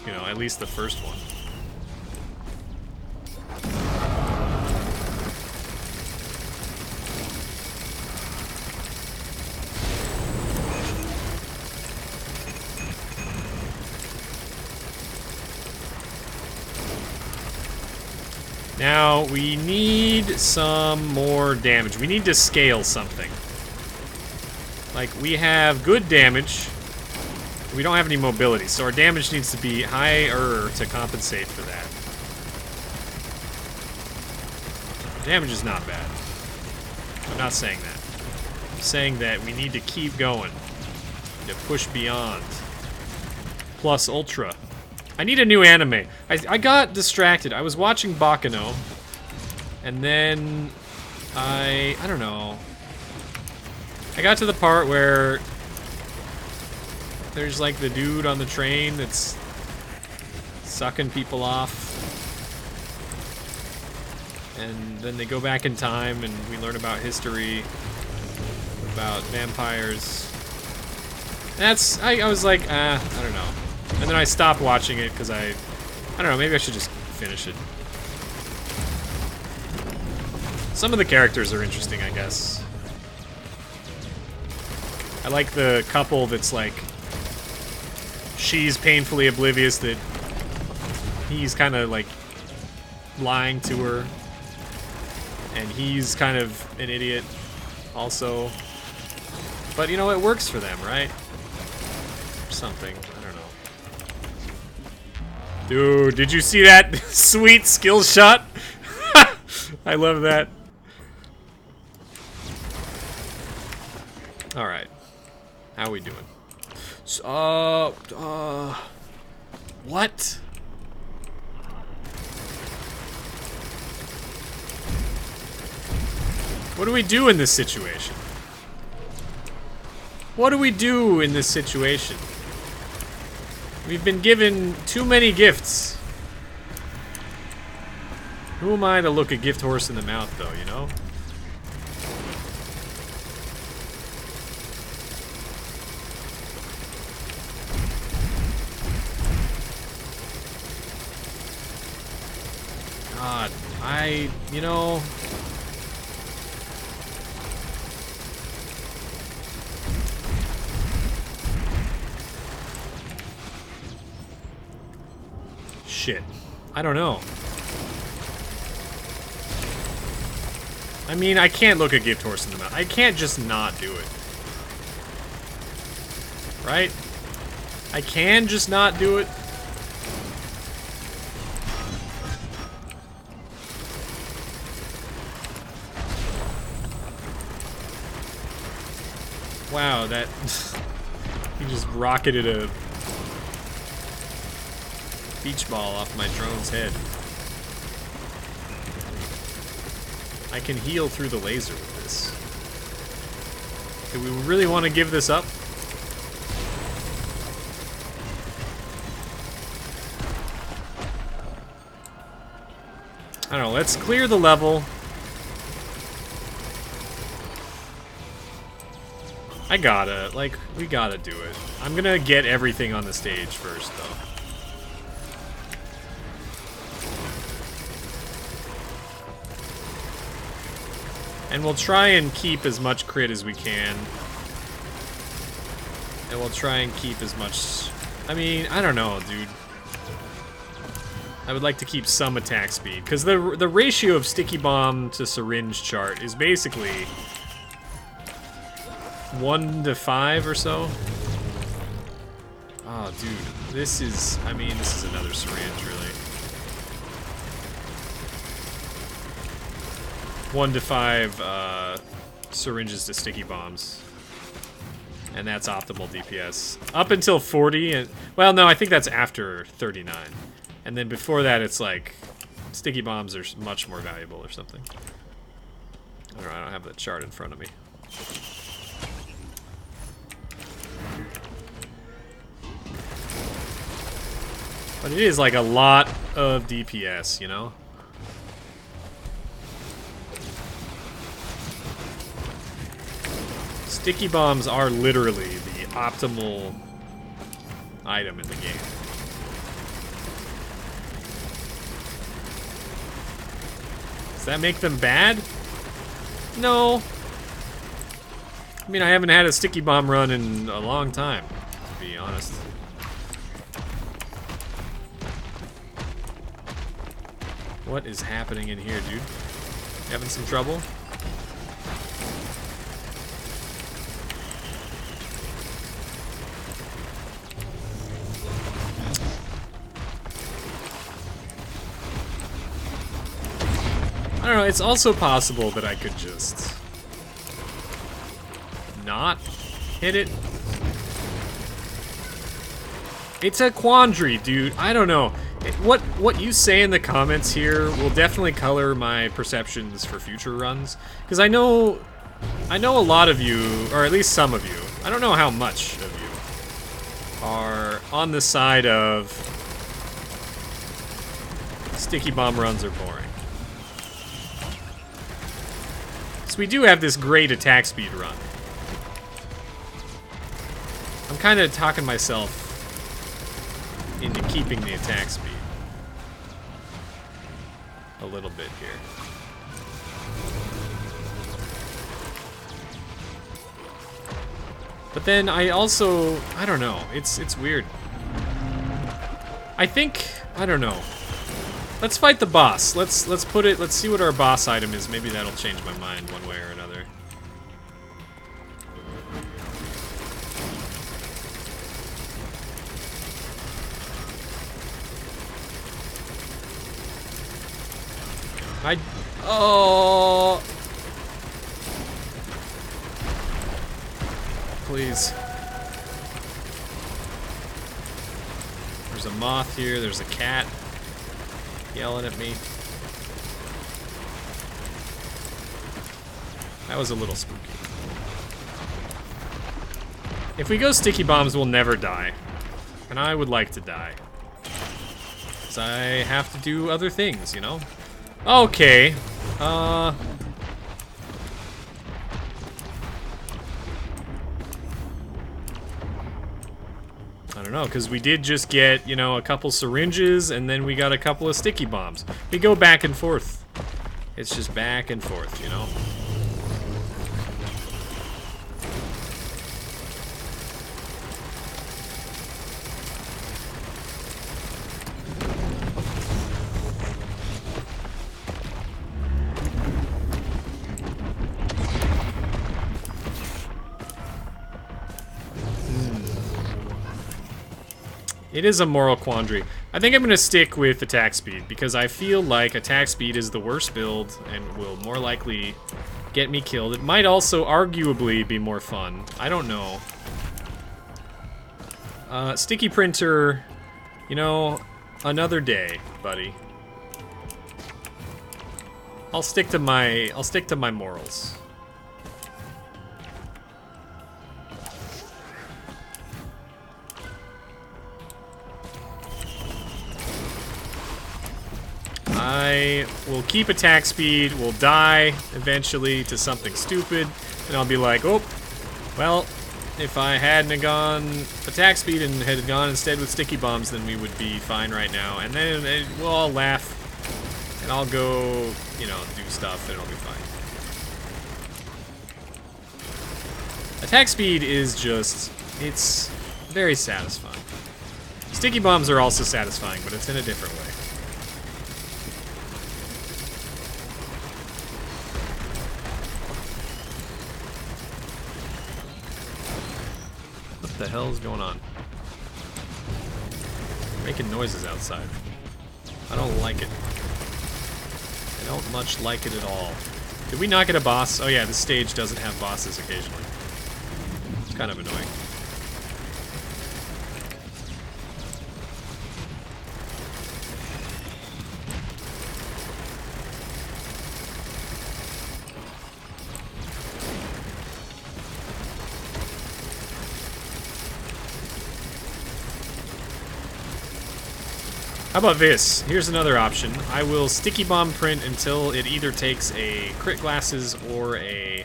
You know, at least the first one. Now, we need some more damage. We need to scale something. Like, we have good damage. We don't have any mobility, so our damage needs to be higher to compensate for that. Damage is not bad. I'm not saying that. I'm saying that we need to keep going. To push beyond. Plus Ultra. I need a new anime. I got distracted. I was watching Bakano, and then I don't know. I got to the part where there's like the dude on the train that's sucking people off, and then they go back in time and we learn about history, about vampires. That's, I was like, I don't know. And then I stopped watching it because I don't know, maybe I should just finish it. Some of the characters are interesting, I guess. I like the couple that's like, she's painfully oblivious that he's kind of like lying to her, and he's kind of an idiot also. But you know, it works for them, right? Or something. I don't know. Dude, did you see that sweet skill shot? I love that. All right. How we doing? So, what? What do we do in this situation? What do we do in this situation? We've been given too many gifts. Who am I to look a gift horse in the mouth, though, you know? God, you know... Shit. I don't know. I mean, I can't look a gift horse in the mouth. I can't just not do it. right? I can just not do it. Wow, that... he just rocketed a beach ball off my drone's head. I can heal through the laser with this. Do we really want to give this up? I don't know, let's clear the level. I gotta, like, we gotta do it. I'm gonna get everything on the stage first, though. And we'll try and keep as much crit as we can. And we'll try and keep as much... I mean, I don't know, dude. I would like to keep some attack speed, because the ratio of sticky bomb to syringe chart is basically 1 to 5 or so. Oh, dude, this is, I mean, this is another syringe, really. 1 to 5 syringes to sticky bombs. And that's optimal DPS. Up until 40, and, well, no, I think that's after 39. And then before that, it's like, sticky bombs are much more valuable or something. I don't have the chart in front of me. But it is like a lot of DPS, you know? Sticky bombs are literally the optimal item in the game. Does that make them bad? No. I mean, I haven't had a sticky bomb run in a long time, to be honest. What is happening in here, dude? Having some trouble? I don't know, it's also possible that I could just not hit it. It's a quandary, dude. I don't know. What you say in the comments here will definitely color my perceptions for future runs. Because I know a lot of you, or at least some of you, I don't know how much of you, are on the side of sticky bomb runs are boring. So we do have this great attack speed run. I'm kind of talking myself into keeping the attack speed a little bit here. But then I also, I don't know, it's weird. I think, I don't know. Let's fight the boss. Let's see what our boss item is. Maybe that'll change my mind one way or another. Oh! Please. There's a moth here, there's a cat yelling at me. That was a little spooky. If we go sticky bombs, we'll never die. And I would like to die. Because I have to do other things, you know? Okay. I don't know, because we did just get, you know, a couple syringes, and then we got a couple of sticky bombs. We go back and forth. It's just back and forth, you know? It is a moral quandary. I think I'm going to stick with attack speed, because I feel like attack speed is the worst build and will more likely get me killed. It might also arguably be more fun. I don't know. Sticky printer, you know, another day, buddy. I'll stick to my morals. I will keep attack speed, will die eventually to something stupid, and I'll be like, oh, well, if I hadn't gone attack speed and had gone instead with sticky bombs, then we would be fine right now. And then we'll all laugh, and I'll go, you know, do stuff, and it'll be fine. Attack speed is just, it's very satisfying. Sticky bombs are also satisfying, but it's in a different way. What the hell is going on? Making noises outside. I don't like it. I don't much like it at all. Did we not get a boss? Oh yeah, this stage doesn't have bosses occasionally. It's kind of annoying. How about this? Here's another option. I will sticky bomb print until it either takes a crit glasses or a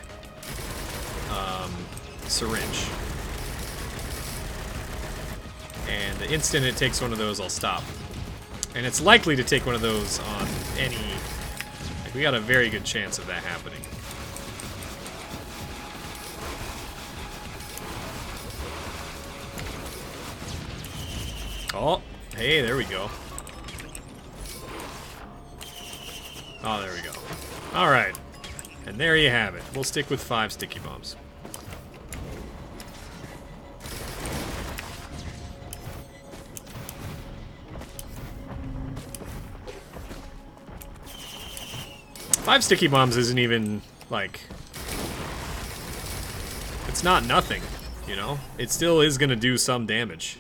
syringe. And the instant it takes one of those, I'll stop. And it's likely to take one of those on any... Like, we got a very good chance of that happening. Oh, hey, there we go. Oh, there we go. Alright. And there you have it. We'll stick with 5 sticky bombs. Five sticky bombs isn't even, like... It's not nothing, you know? It still is gonna do some damage.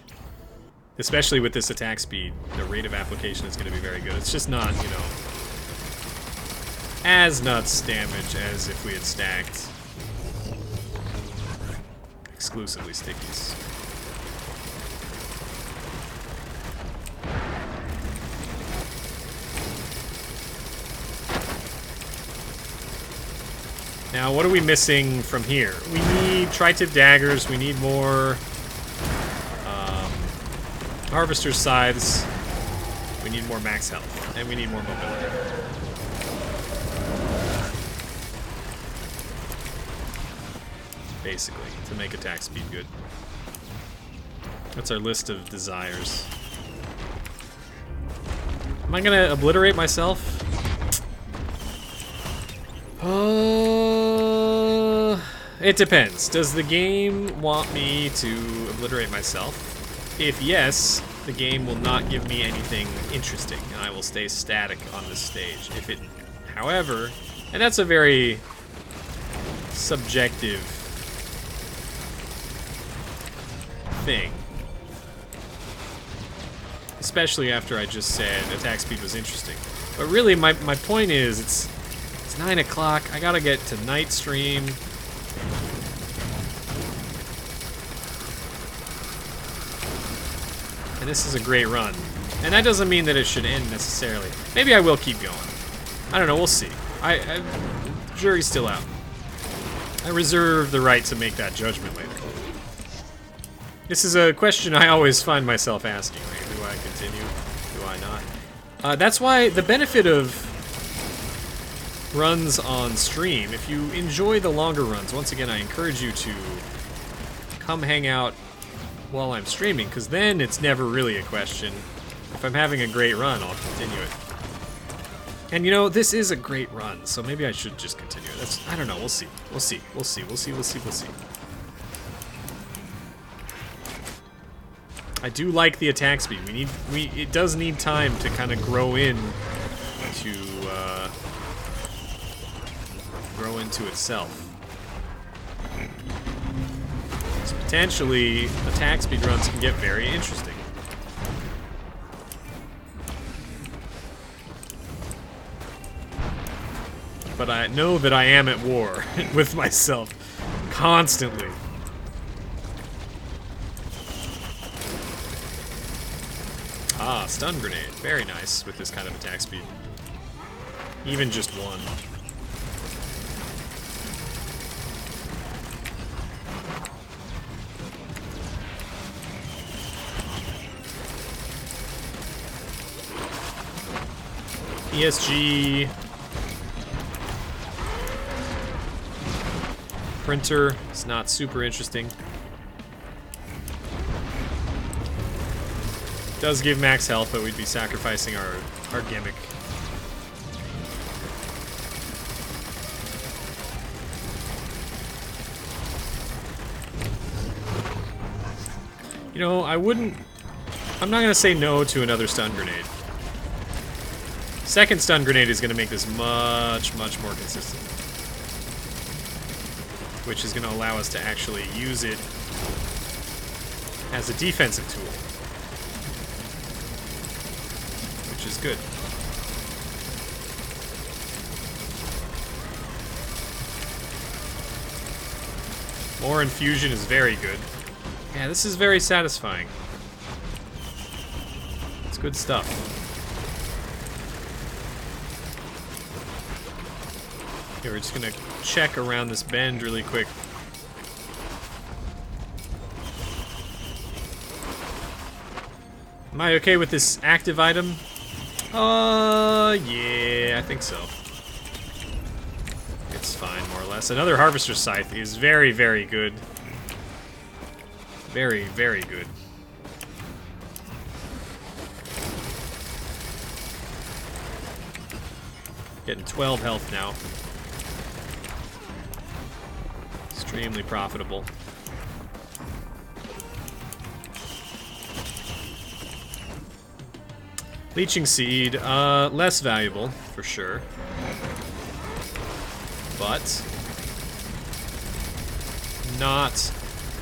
Especially with this attack speed, the rate of application is gonna be very good. It's just not, you know... as nuts damage as if we had stacked exclusively stickies. Now, what are we missing from here? We need tri-tip daggers, we need more harvester's scythes, we need more max health, and we need more mobility. Basically, to make attack speed good. That's our list of desires. Am I gonna obliterate myself? It depends. Does the game want me to obliterate myself? If yes, the game will not give me anything interesting, and I will stay static on this stage. If it, however, and that's a very subjective thing. Especially after I just said attack speed was interesting. But really, my point is, it's 9 o'clock, I gotta get to night stream. And this is a great run. And that doesn't mean that it should end necessarily. Maybe I will keep going. I don't know, we'll see. Jury's still out. I reserve the right to make that judgment later. This is a question I always find myself asking. Like, do I continue? Do I not? That's why the benefit of runs on stream, if you enjoy the longer runs, once again, I encourage you to come hang out while I'm streaming, because then it's never really a question. If I'm having a great run, I'll continue it. And you know, this is a great run, so maybe I should just continue it. I don't know, we'll see. We'll see. I do like the attack speed. It does need time to kind of grow into itself. So potentially, attack speed runs can get very interesting. But I know that I am at war with myself constantly. Ah, stun grenade. Very nice with this kind of attack speed. Even just one. ESG. Printer is not super interesting. Does give max health, but we'd be sacrificing our gimmick. You know, I'm not gonna say no to another stun grenade. Second stun grenade is gonna make this much, much more consistent. Which is gonna allow us to actually use it as a defensive tool. Which is good. More infusion is very good. Yeah, this is very satisfying. It's good stuff. Okay, we're just gonna check around this bend really quick. Am I okay with this active item? Yeah, I think so. It's fine, more or less. Another Harvester's Scythe is very, very good. Very, very good. Getting 12 health now. Extremely profitable. Leeching Seed, less valuable, for sure. But not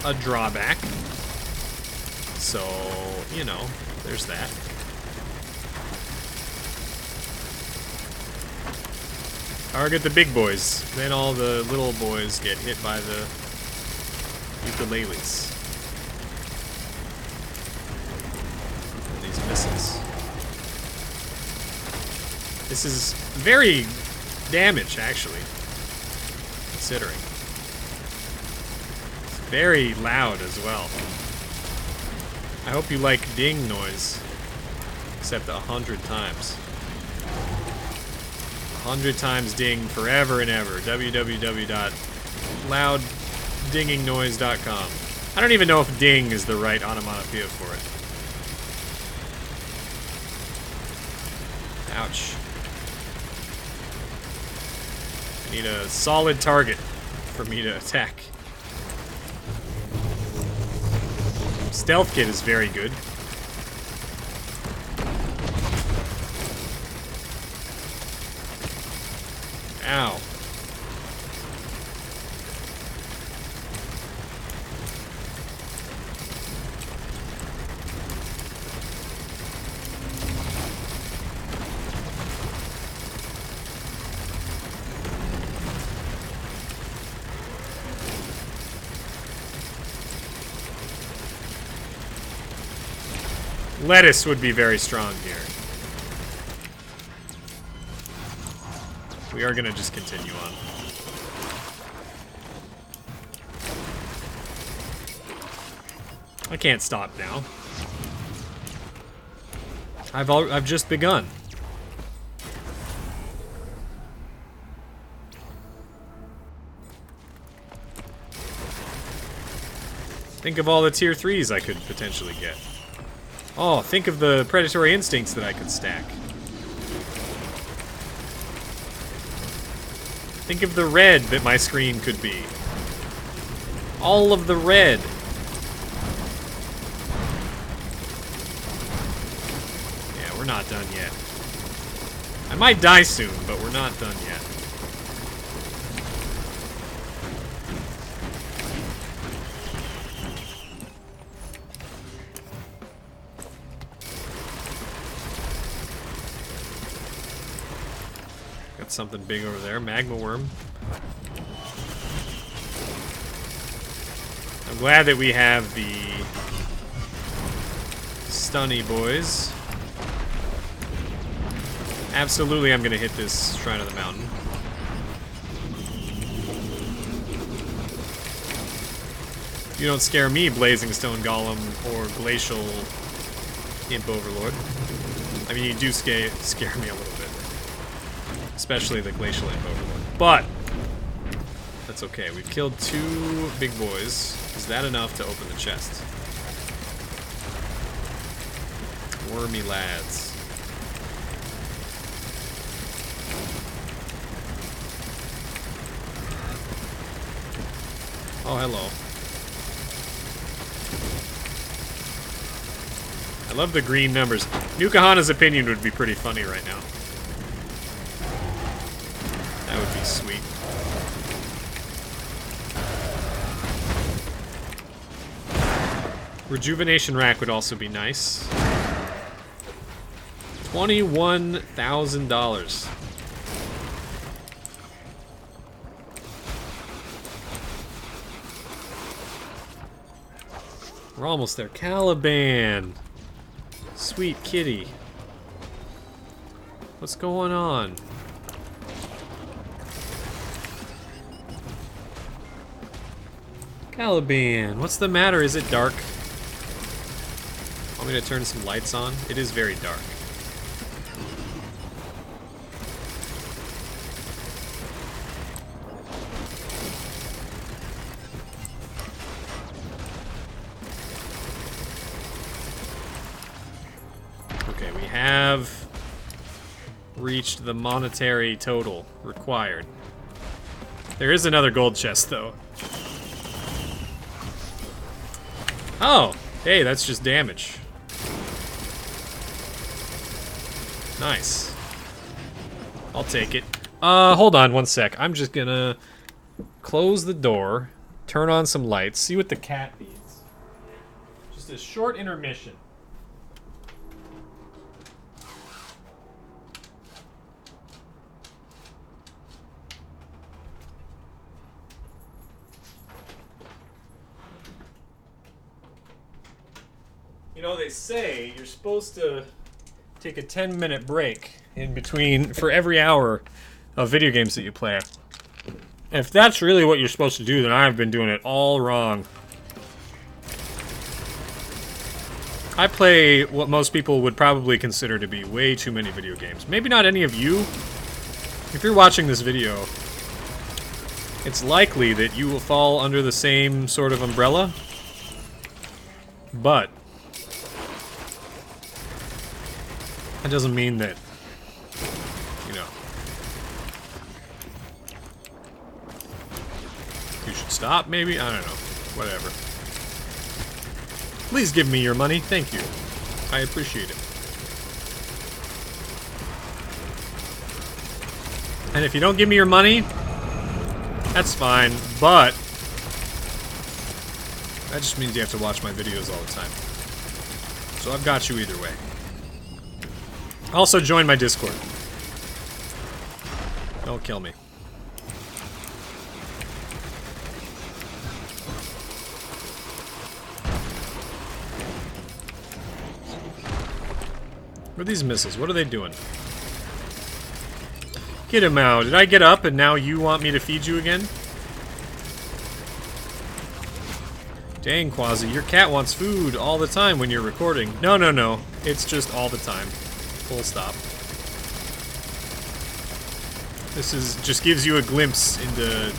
a drawback. So, you know, there's that. Target the big boys. Then all the little boys get hit by the ukuleles. And these missiles. This is very damage, actually. Considering. It's very loud as well. I hope you like ding noise. Except 100 times. 100 times ding forever and ever. www.louddingingnoise.com. I don't even know if ding is the right onomatopoeia for it. Ouch. I need a solid target for me to attack. Stealth Kit is very good. Ow. Lettuce would be very strong here. We are gonna just continue on. I can't stop now. I've just begun. Think of all the tier 3s I could potentially get. Oh, think of the predatory instincts that I could stack. Think of the red that my screen could be. All of the red. not done yet. I might die soon, but we're not done yet. Got something big over there. Magma worm. I'm glad that we have the stunny boys. Absolutely, I'm gonna hit this Shrine of the Mountain. You don't scare me, Blazing Stone Golem or Glacial Imp Overlord. I mean, you do scare me a little bit. Especially the Glacial Imp Overlord. But that's okay. We've killed 2 big boys. Is that enough to open the chest? Wormy lads. Oh, hello. I love the green numbers. Nukahana's opinion would be pretty funny right now. That would be sweet. Rejuvenation rack would also be nice. $21,000. We're almost there. Caliban. Sweet kitty. What's going on? Caliban, what's the matter? Is it dark? Want me to turn some lights on? It is very dark. Okay, we have reached the monetary total required. There is another gold chest, though. Oh, hey, that's just damage. Nice. I'll take it. Hold on one sec. I'm just gonna close the door, turn on some lights, see what the cat needs. Just a short intermission. You know, they say you're supposed to take a 10-minute break in between for every hour of video games that you play. If that's really what you're supposed to do, then I've been doing it all wrong. I play what most people would probably consider to be way too many video games. Maybe not any of you. If you're watching this video, it's likely that you will fall under the same sort of umbrella. But that doesn't mean that, you know, you should stop, maybe? I don't know. Whatever. Please give me your money. Thank you. I appreciate it. And if you don't give me your money, that's fine, but that just means you have to watch my videos all the time. So I've got you either way. Also, join my Discord. Don't kill me. What are these missiles? What are they doing? Get him out. Did I get up and now you want me to feed you again? Dang, Quasi, your cat wants food all the time when you're recording. No, no, no. It's just all the time. Full stop. This is just gives you a glimpse into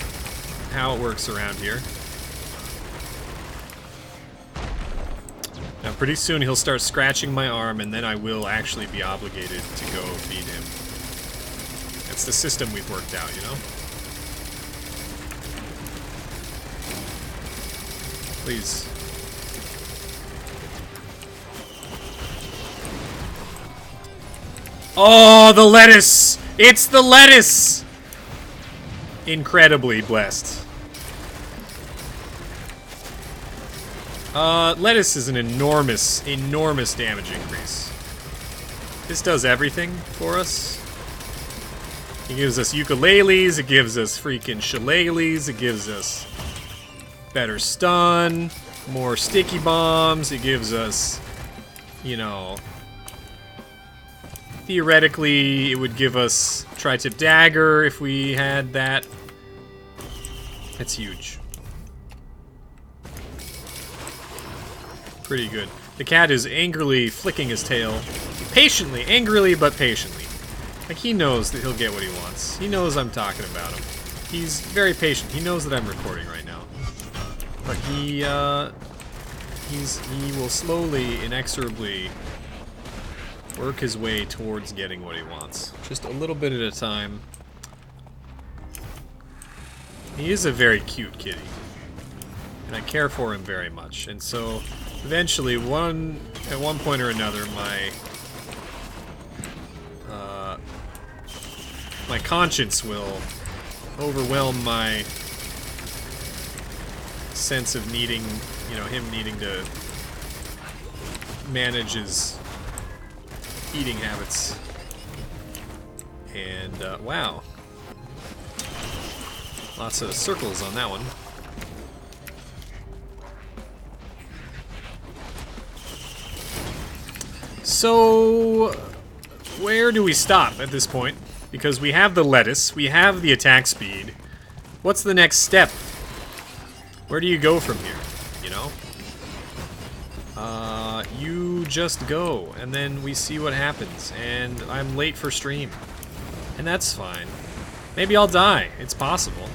how it works around here. Now, pretty soon he'll start scratching my arm, and then I will actually be obligated to go feed him. That's the system we've worked out, you know? Please. Oh, the lettuce! It's the lettuce! Incredibly blessed. Lettuce is an enormous, enormous damage increase. This does everything for us. It gives us ukuleles, it gives us freaking shillelaghs, it gives us better stun, more sticky bombs, it gives us, you know... Theoretically, it would give us tri-tip dagger if we had that. That's huge. Pretty good. The cat is angrily flicking his tail. Patiently, angrily, but patiently. Like, he knows that he'll get what he wants. He knows I'm talking about him. He's very patient. He knows that I'm recording right now. But he will slowly, inexorably work his way towards getting what he wants. Just a little bit at a time. He is a very cute kitty. And I care for him very much. And so, eventually, at one point or another, my conscience will overwhelm my sense of needing, you know, him needing to manage his eating habits. And, wow. Lots of circles on that one. So, where do we stop at this point? Because we have the lettuce, we have the attack speed. What's the next step? Where do you go from here, you know? You just go, and then we see what happens, and I'm late for stream. And that's fine. Maybe I'll die. It's possible.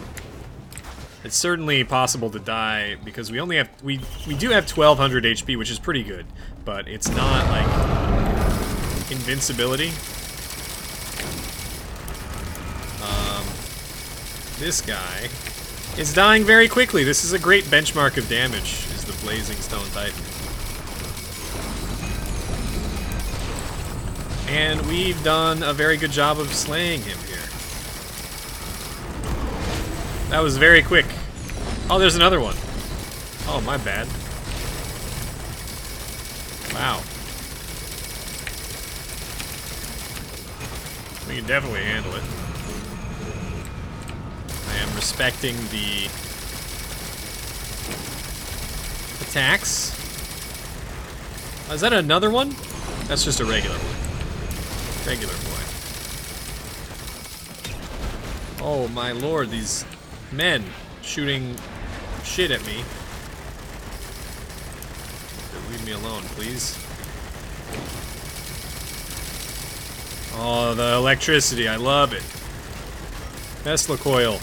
It's certainly possible to die, because we only have... We do have 1200 HP, which is pretty good, but it's not, like, invincibility. This guy is dying very quickly. This is a great benchmark of damage, is the Blazing Stone Titan. And we've done a very good job of slaying him here. That was very quick. Oh, there's another one. Oh, my bad. Wow. We can definitely handle it. I am respecting the attacks. Is that another one? That's just a regular one. Regular boy. Oh my lord, these men shooting shit at me. Leave me alone, please. Oh, the electricity, I love it. Tesla coil.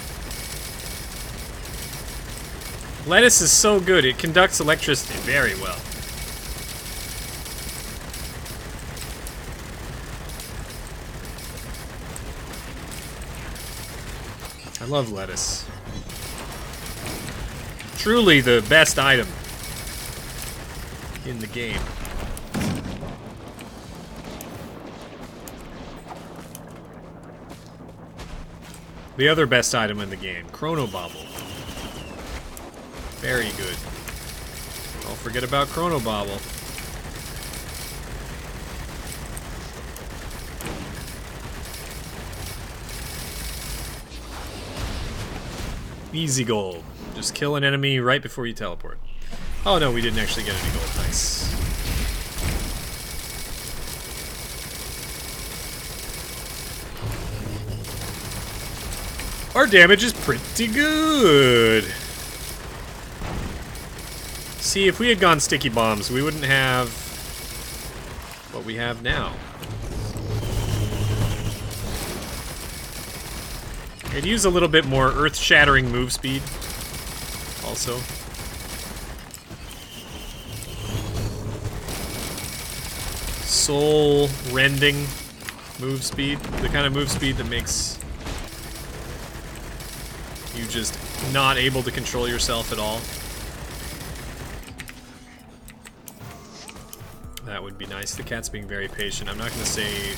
Lettuce is so good, it conducts electricity very well. I love lettuce. Truly the best item in the game. The other best item in the game, Chrono Bobble. Very good. Don't forget about Chrono Bobble. Easy gold. Just kill an enemy right before you teleport. Oh no, we didn't actually get any gold. Nice. Our damage is pretty good. See, if we had gone sticky bombs, we wouldn't have what we have now. I'd use a little bit more earth-shattering move speed, also. Soul-rending move speed. The kind of move speed that makes you just not able to control yourself at all. That would be nice. The cat's being very patient. I'm not going to say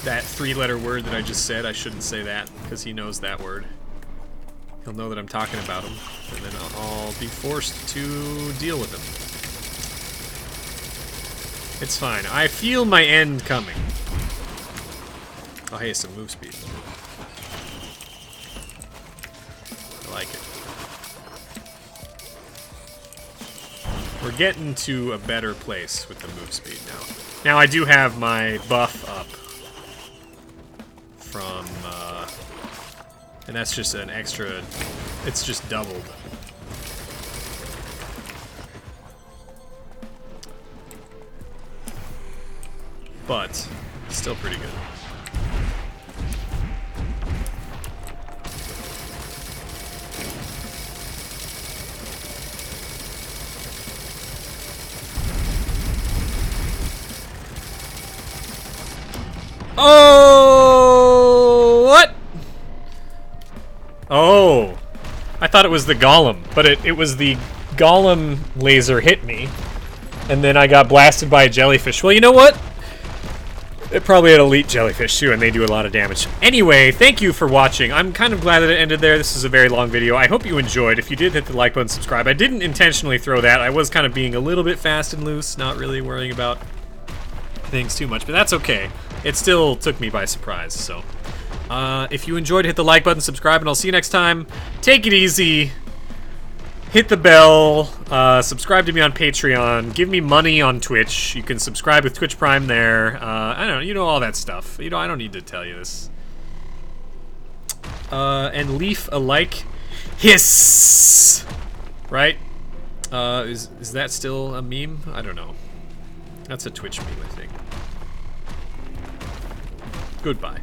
that 3-letter word that I just said. I shouldn't say that, because he knows that word. He'll know that I'm talking about him, and then I'll be forced to deal with him. It's fine. I feel my end coming. Oh, hey, some move speed. I like it. We're getting to a better place with the move speed now. Now, I do have my buff up from, and that's just an extra, it's just doubled. But, still pretty good. Oh, what? Oh, I thought it was the golem, but it was the golem laser hit me, and then I got blasted by a jellyfish. Well, you know what? It probably had elite jellyfish too, and they do a lot of damage. Anyway, thank you for watching. I'm kind of glad that it ended there. This is a very long video. I hope you enjoyed. If you did, hit the like button, subscribe. I didn't intentionally throw that. I was kind of being a little bit fast and loose, not really worrying about things too much, but that's okay. It still took me by surprise, so. If you enjoyed, hit the like button, subscribe, and I'll see you next time. Take it easy. Hit the bell. Subscribe to me on Patreon. Give me money on Twitch. You can subscribe with Twitch Prime there. I don't know, you know all that stuff. You know, I don't need to tell you this. And leaf a like. Hiss! Right? Is that still a meme? I don't know. That's a Twitch meme, I think. Goodbye.